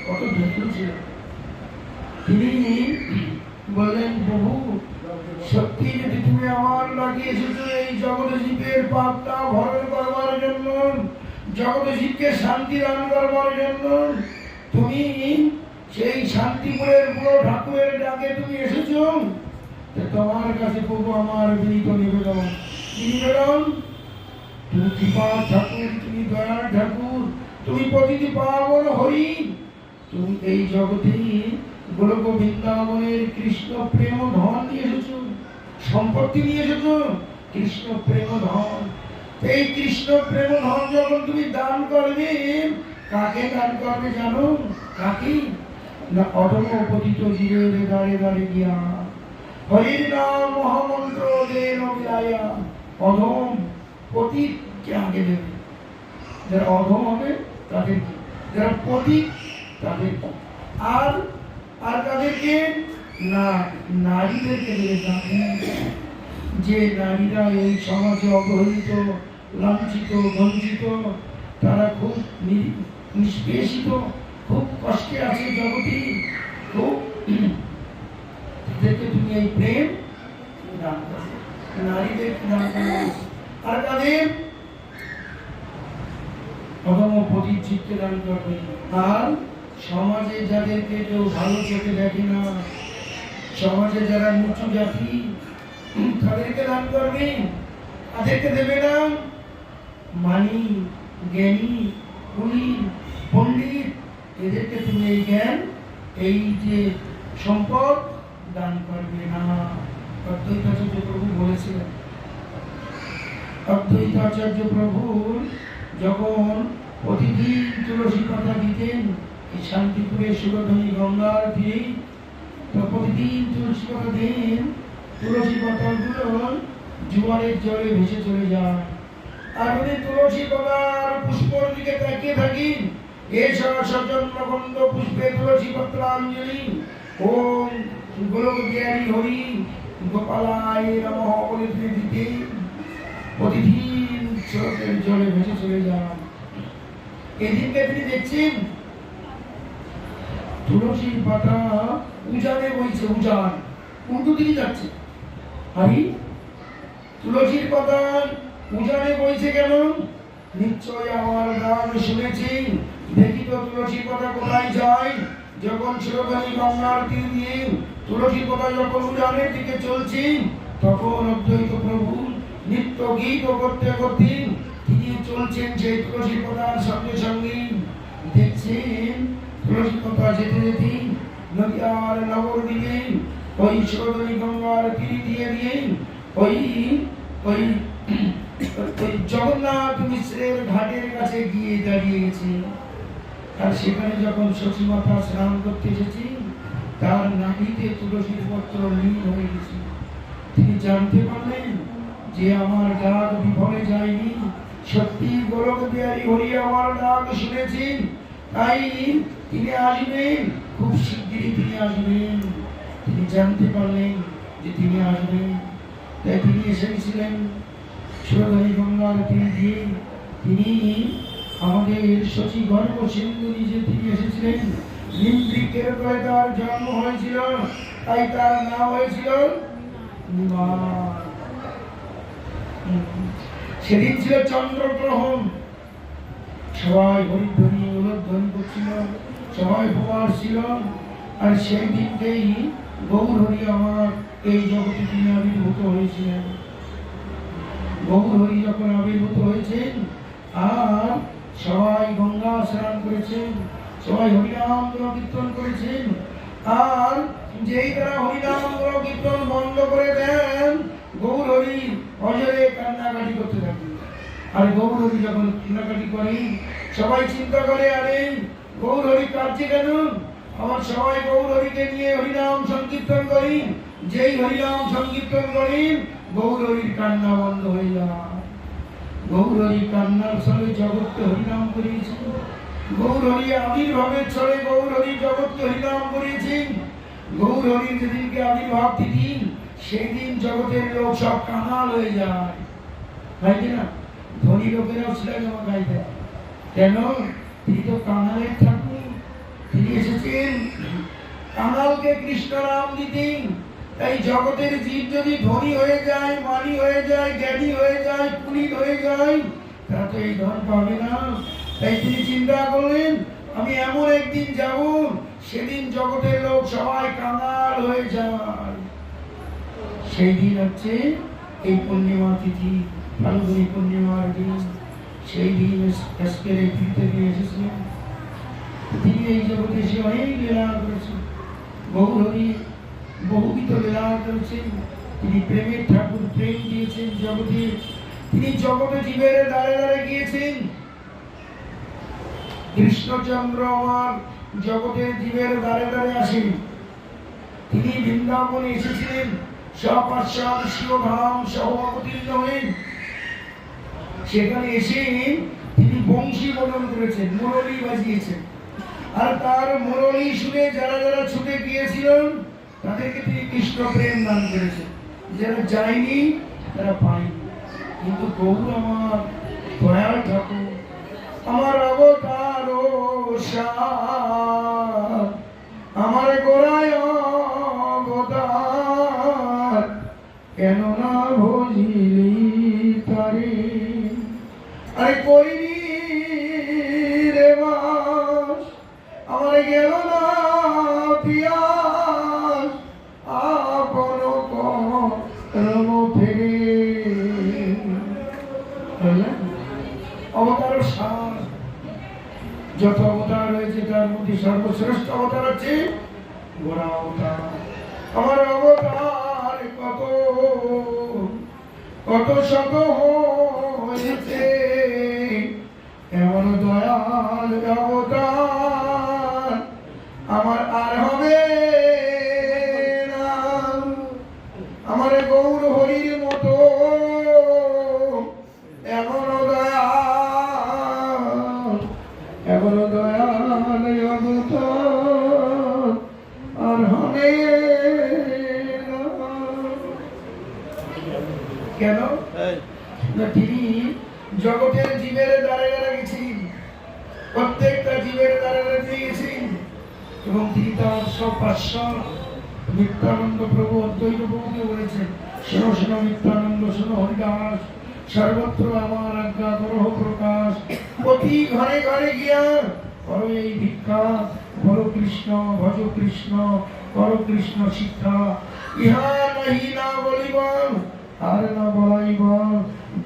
কত দয়ালু ছিল। তিনি বললেন, প্রভু সত্যি যদি তুমি আমার ডাকি এসেছো এই জগতে জীবের পাপটা ভরণ করবার জন্য, জগতে জীবকে শান্তি দান করবার জন্য, তুমি সেই শান্তিপুরের বুড়ো ঠাকুরের ডাকে তুমি এসেছো, তোমার কাছে প্রভু আমার বিনীত নিবেদন। নিবেদন, তুমি কৃপা ঠাকুর, তুমি দয়ার ঠাকুর, তুমি প্রতিটি পাবন হরি, তুমি এই জগতে গোলক বৃন্দাবনের কৃষ্ণ প্রেম ধন নিয়ে এসেছো, সম্পত্তি নিয়ে এসেছো, কৃষ্ণ প্রেম ধন। এই কৃষ্ণ প্রেম ধন যখন তুমি দান করবে, কাকে দান করবে জানো? কাকে না? অধম পতিত জীবের দাঁড়ে দাঁড়ে গিয়া হরির নাম মহামন্ত্র দেন বিলাইয়া। অধম পতিতকে আগে দেবে, যারা অধম হবে তাদের, যারা পতিত তাদের, আর আর তাদেরকে না নারীদেরকে দেবে। যে নারীরা এই সমাজে অবহেলিত, লাঞ্ছিত, বঞ্চিত, তারা খুব নিষ্পেষিত, খুব কষ্টে আছে জগতে, খুব তাদেরকে তুমি এই প্রেম দান করো, নারীদের দান করো। আর তাদের অদম্য প্রতিচিত্তে দান করবে। আর সমাজে যাদেরকে কেউ ভালো চোখে দেখে না, সমাজে যারা নিচু জাতি, তাদেরকে দান করবে। তাদেরকে দেবে না মানি, জ্ঞানী, কুলি, পণ্ডিত, এদেরকে তুমি এই জ্ঞান, এই যে সম্পদ দান করবে না। অদ্বৈতাচার্য প্রভু বলেছিলেন, অদ্বৈতাচার্য প্রভু যখন প্রতিদিন তুলসী পাতা দিতেন এই শান্তিপুরের সুরধনী গঙ্গার তীরে, তো প্রতিদিন তুলসী পাতা দেন, তুলসী পাতাগুলো জোয়ারের জলে ভেসে চলে যায়। আর উনি তুলসী পাতার পুষ্পর দিকে তাকিয়ে থাকি, এসব সজন্মগন্ধ পুষ্পে তুলসী পত্রাঞ্জলি, ওম গোলক বিহারী হরি গোপালায় নমঃ বলে তিনি দিতে প্রতিদিন স্রোতের জলে ভেসে চলে যান। এদিনকে তিনি দেখছেন তুলসীর পাতা উজানে বইছে, উজান উল্টো দিকে যাচ্ছে। আরে তুলসীর পাতা উজানে বইছে কেন? নিশ্চয় আমার গান শুনেছি, দেখি তো তুলসী পাতা কোথায় যায়। যখন সুরধনী গঙ্গার তীর দিয়ে তুলসী পাতা যখন উজানের দিকে চলছে, তখন অদ্বৈত প্রভু নিত্য গীত করতে করতে তিনি চলছেন সেই তুলসী পাতার সঙ্গে সঙ্গে। দেখছেন তুলসী পাতা যেতে যেতে নদীয়ার নগর দিকে ওই সুরধনী গঙ্গার তীর দিয়ে দিয়ে ওই ওই ওই জগন্নাথ মিশ্রের ঘাটের কাছে গিয়ে দাঁড়িয়ে গেছে। আর সেখানে যখন সচিমাতা স্নান করতে এসেছি, তার নাভিতে তুলসীর পত্র লীন হয়ে গেছে। তিনি জানতে পারলেন যে আমার ডাক বিফলে যায়নি, সত্যি গোলক বিহারী হরি আমার ডাক শুনেছেন, তাই তিনি আসবেন, খুব শিগগিরই তিনি আসবেন। তিনি জানতে পারলেন যে তিনি আসবেন, তাই তিনি এসেছিলেন সুরধনী গঙ্গার তীর দিয়ে। তিনি আমাদের শচী গর্ভ সিন্ধু নিজে তিনি এসেছিলেন। নিমৃকের করে তার জন্ম হয়েছিল, তাই তার নাম হয়েছিল নিমাই। সেদিন ছিল চন্দ্রগ্রহণ, সবাই হরিধ্বনি উলধ্বনি করছিল, সবাই উপবাস ছিল। আর সেই দিনকেই গৌর হরি আমার এই জগতে তিনি আবির্ভূত হয়েছিলেন। গৌর হরি যখন আবির্ভূত হয়েছেন, আর সবাই গঙ্গা স্নান করেছেন, সবাই হরিনাম কীর্তন করেছেন। আর যেই তারা হরিনাম কীর্তন বন্ধ করে দেন, গৌর হরি অজরে কান্নাকাটি করতে থাকেন। আর গৌর হরি যখন কান্নাকাটি করেন, সবাই চিন্তা করে, আরে গৌর হরি কাঁদছে কেন? আমার সবাই গৌর হরিকে নিয়ে হরিনাম সংকীর্তন করি, যেই হরিনাম সংকীর্তন করি গৌর হরির কান্না বন্ধ হয়ে যায়। গৌর হরি কান্নার ছলে জগৎকে হরিনাম করিয়েছেন, গৌর হরি আবির্ভাবের ছলে গৌর হরি জগৎকে হরিনাম করিয়েছেন। গৌর হরির যেদিনকে আবির্ভাব তিথি, সেই দিন জগতের লোক সব কাঙাল হয়ে যায়, তাই না? ধনী লোকেরাও ছিলেন আমার গাইতে, কেন? তিনি তো কাঙালের ঠাকুর, তিনি এসেছেন কাঙালকে কৃষ্ণ নাম দিতেন। তাই জগতের জীব যদি ধনী হয়ে যায়, মানি হয়ে যায়, জ্ঞানী হয়ে যায়, পুনিত হয়ে যায়, তারা তো এই ধন পাবে না। তাই তিনি চিন্তা করলেন, আমি এমন একদিন যাব, সেদিন জগতের লোক সবাই কাঙাল হয়ে যায়। সেই দিন হচ্ছে এই পূর্ণিমা তিথি, ফাল্গুনী পূর্ণিমার দিন। সেই দিন আজকের এই পৃথিবীতে এসেছিলেন। তিনি এই জগতে এসে অনেক লীলা করেছেন, গৌর হরি বহুবিধ লীলা করেছেন। তিনি প্রেমের ঠাকুর, প্রেম দিয়েছেন জগতে। তিনি জগতে জীবের দ্বারে দ্বারে গিয়েছেন। কৃষ্ণচন্দ্র আমার জগতের জীবের দ্বারে দ্বারে আসেন। তিনি বৃন্দাবনে এসেছিলেন, সপার্শ্বদ শিবধাম সহ অবতীর্ণ হয়েন। সেখানে এসে তিনি বংশী বদন করেছেন, মুরলী বাজিয়েছেন। আর তার মুরলী শুনে যারা যারা ছুটে গিয়েছিলেন, তাদেরকে তিনি কৃষ্ণ প্রেম দান করেছেন। যারা যায়নি তারা পায়নি। কিন্তু গৌর আমার দয়াল ঠাকুর, আমার অবতার সার, আমার গোড়ায় অবতার, কেন না ভজিলি তারে। আরে করিনি রে বাস, আমার গেল না পিয়াস, আপন করম ফেরে। অবতার সার, যত অবতার রয়েছে তার মধ্যে সর্বশ্রেষ্ঠ অবতার আছে গোড়া অবতার। আমার অবতার কত কত শত হয়েছে, এমন দয়াল অবতার আমার আর হবে না। আমার গৌর হরির মতো এমন দয়াল, এমন দয়াল অবতার আর হবে না। কেন না, তিনি জগতের জীবের দ্বারে দ্বারা গেছেন, প্রত্যেকটা জীবের দ্বারে দ্বারা দিয়ে গেছেন, এবং তিনি তার সব পার্শ্বর নিত্যানন্দ প্রভু অদ্বৈত প্রভুকে বলেছেন, শোনো শোনো নিত্যানন্দ, শোনো হরিদাস, সর্বত্র আমার আজ্ঞা করো প্রকাশ, প্রতি ঘরে ঘরে গিয়া করো এই ভিক্ষা, বলো কৃষ্ণ ভজ কৃষ্ণ, করো কৃষ্ণ শিক্ষা। ইহা নাহি না বলিব আর না বলাইব,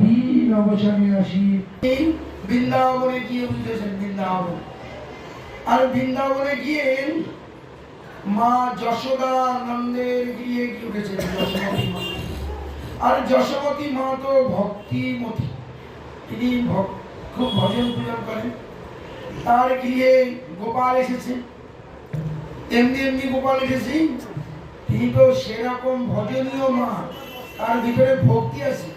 দিন অবসানে আসি। বৃন্দাবনে গিয়ে বুঝতেছেন, বৃন্দাবন, আর বৃন্দাবনে গিয়ে মা যশোদা নন্দের গিয়ে কি উঠেছেন যশোমতী মা। আর যশোমতী মা তো ভক্তিমতী, তিনি খুব ভজন পূজন করেন। তার গৃহে গোপাল এসেছে, এমনি এমনি গোপাল এসেছে, তিনি তো সেরকম ভজনীয় মা, তার ভিতরে ভক্তি আছে,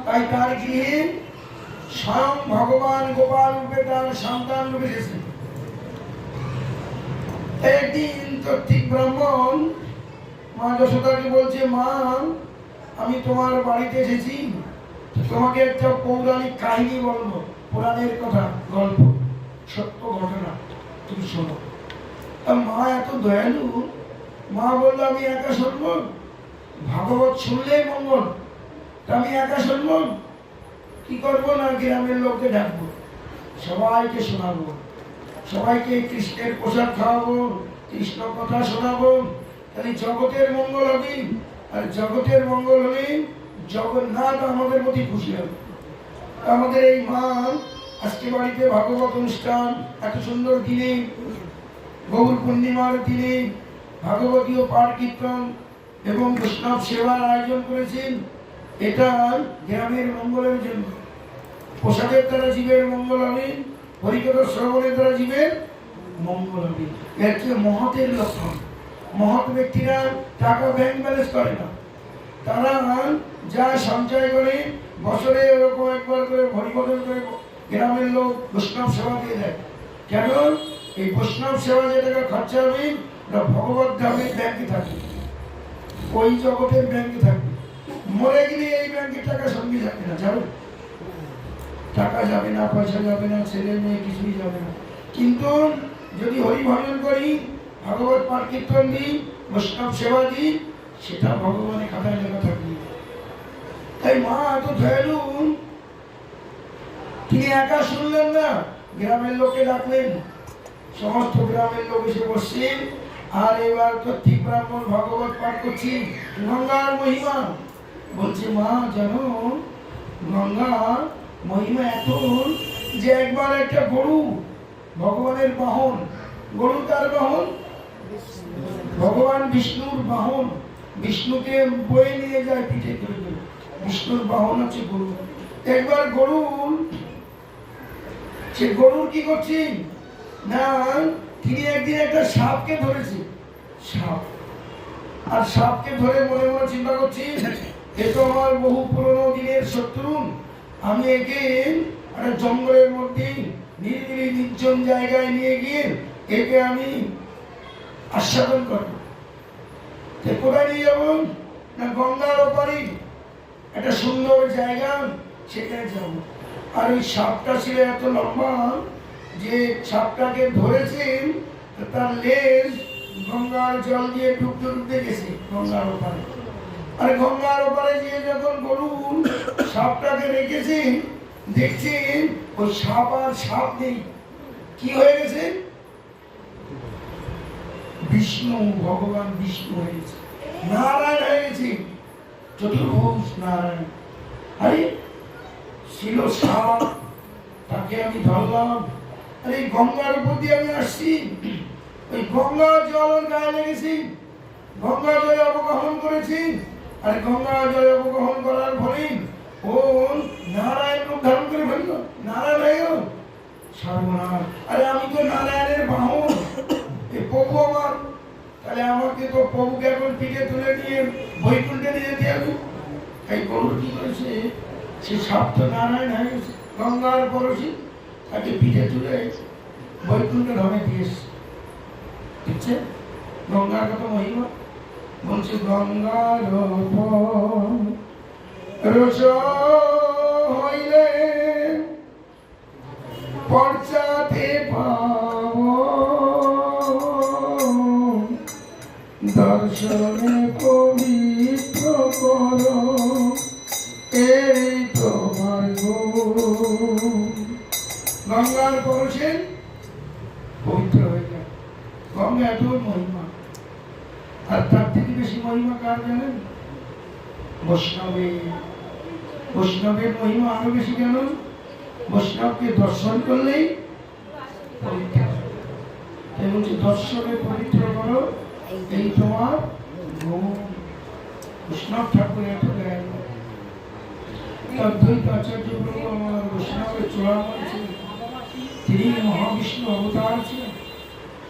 তাই তার গৃহে স্বয়ং ভগবান গোপাল রূপে তার সন্তান রূপে এসেছে। একদিন চত্রিক ব্রাহ্মণ মা যশোদাকে বলছে, মা আমি তোমার বাড়িতে এসেছি, তোমাকে একটা পৌরাণিক কাহিনী বলবো, পুরাণের কথা, গল্প, সত্য ঘটনা, তুমি শোনো। মা এত দয়ালু, মা বললো আমি একা শুনবো, ভাগবত শুনলেই মঙ্গল, আমি একা শুনবো, কি করবো না গ্রামের লোককে ডাকবো, সবাইকে শোনাবো, সবাইকে কৃষ্ণের প্রসাদ খাওয়াবো, কৃষ্ণ কথা শোনাবো, তাহলে জগতের মঙ্গল হবে। আর জগতের মঙ্গল হলে জগন্নাথ আমাদের প্রতি খুশি হবে। আমাদের এই মা আজকে বাড়িতে ভাগবত অনুষ্ঠান, এত সুন্দর দিনে, গৌর পূর্ণিমার দিনে ভাগবতীয় পাঠ কীর্তন এবং বৈষ্ণব সেবার আয়োজন করেছেন। এটা গ্রামের মঙ্গলের জন্য, প্রসাদের দ্বারা জীবের মঙ্গল হবে, হরিকথা শ্রবণের দ্বারা জীবের মঙ্গল হবে। এর চেয়ে মহতের লক্ষণ। মহৎ ব্যক্তিরা টাকা ব্যাংক ব্যালেন্স করে না, তারা যা সঞ্চয় করে বছরে ওরকম একবার করে হরিভজন করে গ্রামের লোক বৈষ্ণব সেবা দিয়ে দেয়। কেন? এই বৈষ্ণব সেবা যে টাকা খরচা হবে ভগবত ধামের ব্যাংকে থাকে, ওই জগতের ব্যাংকে থাকবে। মরে গেলে এই ব্যাংকের টাকা সঙ্গে যাবে না, যাবে টাকা যাবে না, পয়সা যাবে না, ছেলে মেয়ে কিছুই যাবে না। কিন্তু যদি হরিভজন করি, ভাগবত পাঠ কীর্তন দিই, বৈষ্ণব সেবা দিই, সেটা ভগবানের খাতায় লেখা থাকবে। তাই মা এত দয়ালু, তিনি একা শুনলেন না, গ্রামের লোককে ডাকলেন, সমস্ত গ্রামের লোক এসে বসছেন। আর এবার চত্রিক ব্রাহ্মণ ভাগবত পাঠ করছি, গঙ্গার মহিমা বলছে। মা জানো, গঙ্গার মহিমা এত যে একবার একটা গরু, ভগবানের বাহন, গরু তার বাহন, ভগবান বিষ্ণুর বাহন, বিষ্ণুকে বয়ে নিয়ে যায় পিঠে করে করে, বিষ্ণুর বাহন হচ্ছে গরু। একবার গরুর, সে গরুর কি করছে না, তিনি একদিন একটা সাপকে ধরেছে, সাপ। আর সাপকে ধরে মনে মনে চিন্তা করছি, এ তো আমার বহু পুরনো দিনের শত্রু, আমি একে একটা জঙ্গলের মধ্যে নিরিবিলি নির্জন জায়গায় নিয়ে গিয়ে একে আমি আস্বাদন করবো। কোথায় নিয়ে যাবো? না গঙ্গার ওপারে একটা সুন্দর জায়গা, সেখানে যাব। আর ওই সাপটা ছিল এত লম্বা যে সাপটাকে ধরেছেন, তার লেজ গঙ্গার জল দিয়ে ডুবতে ডুবতে গেছে গঙ্গার ওপারে। আর গঙ্গার ওপারে গিয়ে যখন গরুর সাপটাকে রেখেছেন, দেখছেন ওই সাপ আর সাপ নেই, কি হয়ে গেছে? বিষ্ণু, ভগবান বিষ্ণু হয়ে গেছে, নারায়ণ হয়ে গেছে, চতুর্ভুজ নারায়ণ। আরে ছিল সাপ, তাকে আমি ধরলাম। আরে গঙ্গার উপর দিয়ে আমি আসছি, ওই গঙ্গার জল গায়ে লেগেছি, গঙ্গা জলে অপগ্রহণ করেছি। আর গঙ্গা জলে অপগ্রহণ করার ফলে ও নারায়ণ রূপ ধারণ করে ফেলল, নারায়ণ হয়ে গেল। সর্বনাশ! আরে আমি তো নারায়ণের বাহন, এই প্রভু আমার, তাহলে আমাকে তো প্রভুকে এখন পিঠে তুলে নিয়ে বৈকুণ্ঠে নিয়ে যেতে হবে। এই গরু কি করেছে, সে সাপ তো নারায়ণ হয়ে গেছে, গঙ্গার পরশি, তাকে পিঠে তুলে বৈকুণ্ঠ ধামে দিয়েছে। বুঝছে গঙ্গার কত মহিমা? বলছে গঙ্গার রস হইলে পর্চাতে পাব, দর্শনে পবিত্র কর এই তোমার গঙ্গার পরশে পবিত্র হয়ে যায়। গঙ্গা এত মহিমা। আর তার থেকে বেশি মহিমা কার জানেন? বৈষ্ণবের। বৈষ্ণবের মহিমা আরো বেশি। কেন? বৈষ্ণবকে দর্শন করলেই পবিত্র। তাই বলছে দর্শনে পবিত্র করো এই তোমার গুণ। বৈষ্ণব ঠাকুর এত জ্ঞান। অদ্বৈত আচার্য প্রভু আমার বৈষ্ণবের চূড়ামণি ছিলেন, তিনি মহাবিষ্ণু অবতার ছিলেন।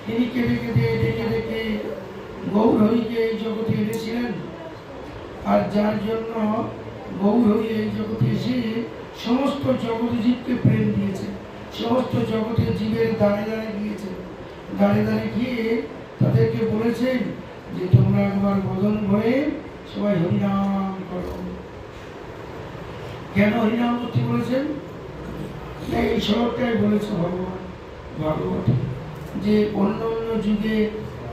তিনি কেঁদে কেঁদে ডেকে ডেকে গৌরহরিকে এই জগতে এনেছিলেন। আর যার জন্য গৌরহরি এই জগতে এসে সমস্ত জগৎ জীবকে প্রেম দিয়েছে, সমস্ত জগতের জীবের দাঁড়ে দাঁড়ে গিয়েছে, দাঁড়ে দাঁড়ে গিয়ে তাদেরকে বলেছেন যে তোমরা একবার বদন ভরে সবাই হরিনাম করো। কেন হরিনাম করতে বলেছেন? এই শ্লোকটাই বলেছে ভগবান ভাগবত, যে অন্য অন্য যুগে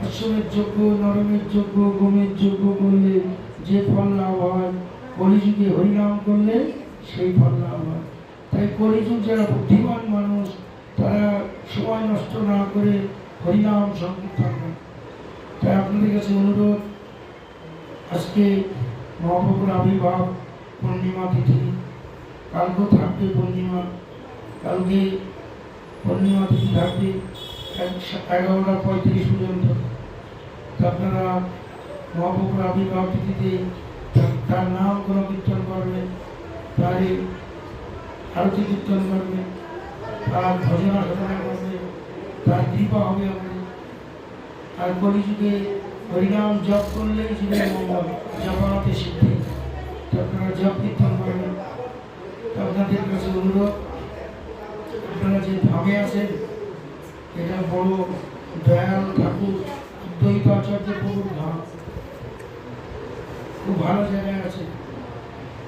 অশ্বমের যজ্ঞ, নরমের যজ্ঞ, গোমের যজ্ঞ করলে যে ফল লাভ হয়, কলিযুগে হরিনাম করলে সেই ফল লাভ হয়। তাই কলিযুগ যারা বুদ্ধিমান মানুষ, তারা সময় নষ্ট না করে হরিনাম সংকীর্তন করে। তাই আপনাদের কাছে অনুরোধ, আজকে মহাপ্রভুর আবির্ভাব পূর্ণিমা তিথি, কালকে থাকবে পূর্ণিমা, কালকে পূর্ণিমা তিথি থাকবে 11:35 পর্যন্ত। তো আপনারা মহাপ্রভুর আবির্ভাব তিথিতে তার নাম কোনো কীর্তন করবেন, তার আরতি কীর্তন করবেন, তার ভজনা সাধনা করবে, তার কৃপা হবে আমাদের। আর কলিযুগে হরিনাম জপ করলেই জীবনে মঙ্গল, জপাতে সিদ্ধি। তো আপনারা জপ কীর্তন করবেন। তো আপনাদের কাছে অনুরোধ, আপনারা যে ধামে আছেন, এটা বড় দয়াল ঠাকুর অদ্বৈত আচার্য প্রভুর ধাম, খুব ভালো জায়গায় আছে।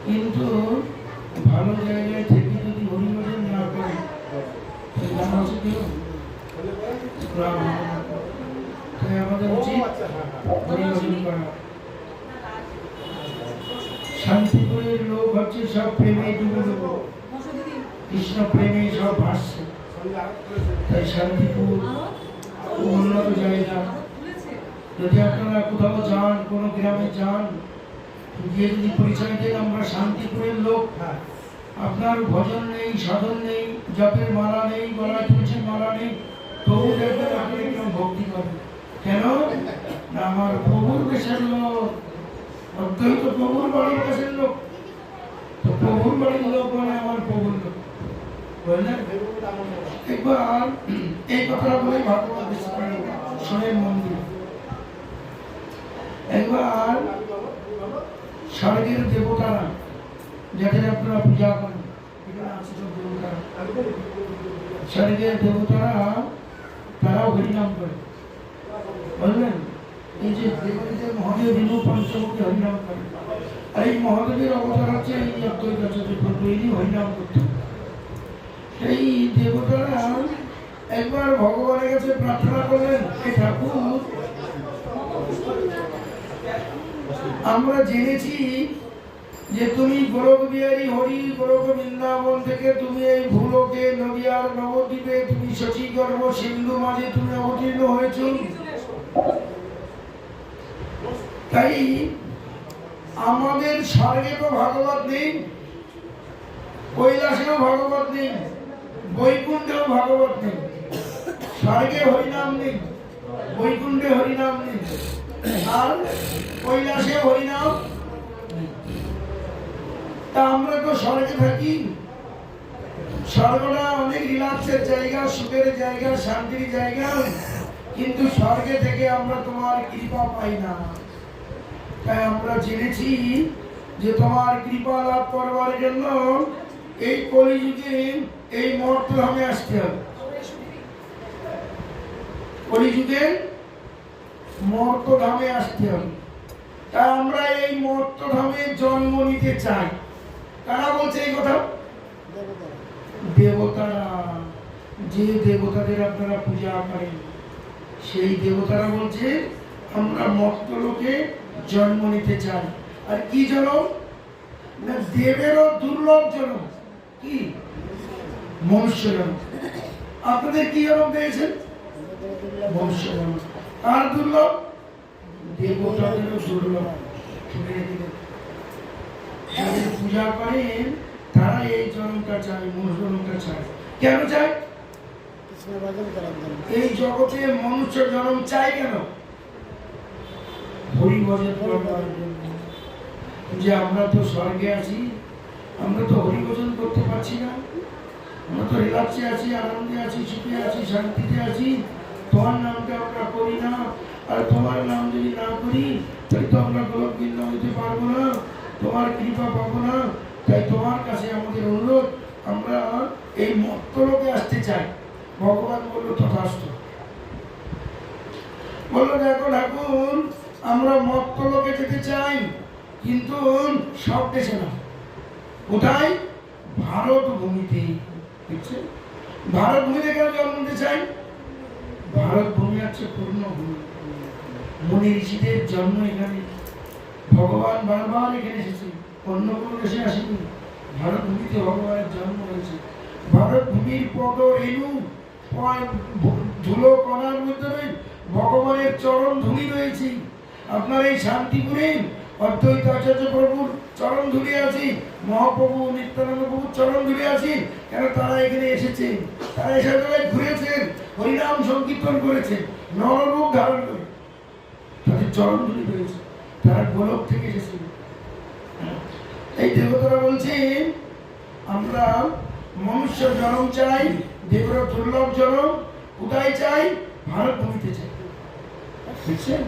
কিন্তু ভালো জায়গায় থেকে যদি হরিভজন না করে, জানা আছে কেউ? তাই আমাদের উচিত হরিভজন করা। শান্তিপুরের লোক হচ্ছে সব প্রেমে ডুবে দেবো, কৃষ্ণ প্রেমে সব ভাসছে। তাই শান্তিপুর উন্নত জায়গা। যদি আপনারা কোথাও যান, কোনো গ্রামে যান, গিয়ে যদি পরিচয় দেন আমরা শান্তিপুরের লোক, আপনার ভজন নেই, সাধন নেই, জপের মালা নেই, গলায় তুলসীর মালা নেই, তবু দেখবেন আপনি একদম ভক্তি করেন। কেন না? আমার প্রভুর দেশের লোক, অদ্বৈত প্রভুর বাড়ির দেশের লোক। তো প্রভুর বাড়ির লোক মানে আমার প্রভুর লোক, বুঝলেন? একবার এই কথাটা বলে ভাগবত শোনেন মন্দির। একবার স্বর্গের দেবতারা, যাদের আপনারা পূজা করেন, স্বর্গের দেবতারা তারাও হরিনাম করে, বুঝলেন? এই যে দেবদেব মহাদেব হিন্দু পঞ্চমুখী হরিনাম করেন, আর এই মহাদেবের অবতার হচ্ছে এই অদ্বৈতাচার্য প্রভু, ইনি হরিনাম করতেন। সেই দেবতারা একবার ভগবানের কাছে প্রার্থনা করলেন, হে ঠাকুর, আমরা জেনেছি যে তুমি গোলক বিহারী হরি গোলক বৃন্দাবন থেকে তুমি এই ভূলোকে নদিয়ার নবদ্বীপে তুমি শচীগর্ভ সিন্ধু মাঝে তুমি অবতীর্ণ হয়েছ। তাই আমাদের স্বর্গে তো ভাগবত নেই, কৈলাসেও ভাগবত নেই, বৈকুণ্ঠেও ভাগবত নেই। স্বর্গে হরিনাম নেই, বৈকুণ্ঠে হরিনাম নেই, আর কৈলাসে হরিনাম নেই। তা আমরা তো স্বর্গে থাকি, স্বর্গটা অনেক রিল্যাক্সের জায়গা, সুখের জায়গা, শান্তির জায়গা, কিন্তু স্বর্গে থেকে আমরা তোমার কৃপা পাই না। তাই আমরা জেনেছি যে তোমার কৃপা লাভ করবার জন্য এই কলিযুগে এই মর্তধামে আসতে হবে। কলিযুগে মর্তধামে আসতে হবে। তাই আমরা এই মর্তধামে জন্ম নিতে চাই। কারা বলছে এই কথা? দেবতারা। যে দেবতাদের আপনারা পূজা করেন সেই দেবতারা বলছে আমরা মর্তলোকে জন্ম নিতে চাই। আর কি জন্ম? না, দেবেরও দুর্লভ জন্ম। কি? মনুষ্য জন্ম। আপনাদের কি জন্ম পেয়েছেন? মনুষ্য জন্ম। আর দুর্লভ? দেবতাদেরও দুর্লভ। যাদের পূজা করেন তারা এই জন্মটা চায়, মনুষ্য জন্মটা চায়। কেন চায়? এই জগতে মনুষ্য জন্ম চাই কেন? হরি ভজন করবার জন্য। যে আমরা তো স্বর্গে আছি, আমরা তো হরি ভজন করতে পারছি না, আমরা তো রিল্যাক্সে আছি, আনন্দে আছি, সুখে আছি, শান্তিতে আছি। তোমার নামটা আমরা করি না, আর তোমার নাম যদি না করি তাহলে তো আমরা গোলক বৃন্দাবন হইতে পারবো না, তোমার কৃপা পাবো না। তাই তোমার কাছে আমাদের অনুরোধ, আমরা এই মর্তলোকে আসতে চাই। ভগবান বলল তথাস্তু। বললো দেখো ঠাকুর, আমরা মর্তলোকে যেতে চাই, কিন্তু সব দেশে না। কোথায়? ভারত ভূমিতে। বুঝছেন? ভারত ভূমিতে কেন জন্ম নিতে চাই? ভারত ভূমি হচ্ছে পূর্ণ ভূমি। মুনি ঋষিদের জন্ম এখানে, ভগবান বারবার এখানে এসেছে, অন্য কোনো দেশে আসেনি। ভারত ভূমিতে ভগবানের জন্ম হয়েছে। ভারত ভূমির পদ রেণু ধুলো কণার মধ্যে ভগবানের চরণ ধুলি রয়েছে। আপনার এই শান্তিপুরে অদ্বৈত আচার্য প্রভুর চরণ ধুলি আছে, মহাপ্রভু নিত্যানন্দ প্রভুর চরণ ধুলি আছে। কেন? তারা এখানে এসেছে, তারা এসে জায়গায় ঘুরেছেন, হরিনাম সংকীর্তন করেছে, নররূপ ধারণ করে তাদের চরণ ধুলি রয়েছে। তারা গোলক থেকে এসেছে। এই দেবতারা বলছে আমরা মনুষ্য জন্ম চাই, দেবের দুর্লভ জন্ম। কোথায় চাই? ভারত ভূমিতে চাই। বুঝছেন?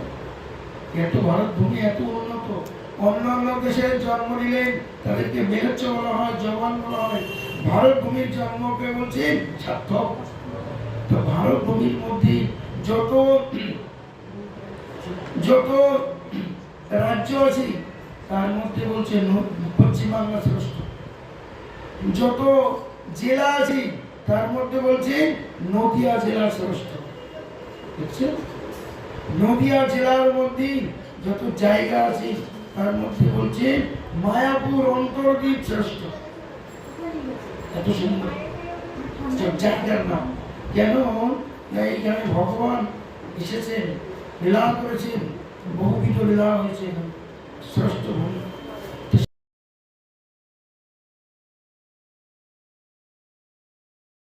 এত ভারত ভূমি এত উন্নত, অন্যান্য দেশে জন্ম নিলে তাদেরকে মেরচ বলা হয়, জবান বলা হয়। ভারত ভূমির জন্মকে বলছে সার্থক। তো ভারত ভূমির মধ্যে যত যত রাজ্য আছে তার মধ্যে বলছে পশ্চিমবাংলা শ্রেষ্ঠ। যত জেলা আছে তার মধ্যে বলছে নদিয়া জেলা শ্রেষ্ঠ। বুঝছেন? নদিয়া জেলার মধ্যে যত জায়গা আছে তার মধ্যে বলছে মায়াপুর অন্তর্দ্বীপ শ্রেষ্ঠ। এত সুন্দর জায়গার নাম। কেন? এইখানে ভগবান এসেছেন, লীলা করেছেন, বহুবিধ লীলা হয়েছে। শ্রেষ্ঠ ভূমি।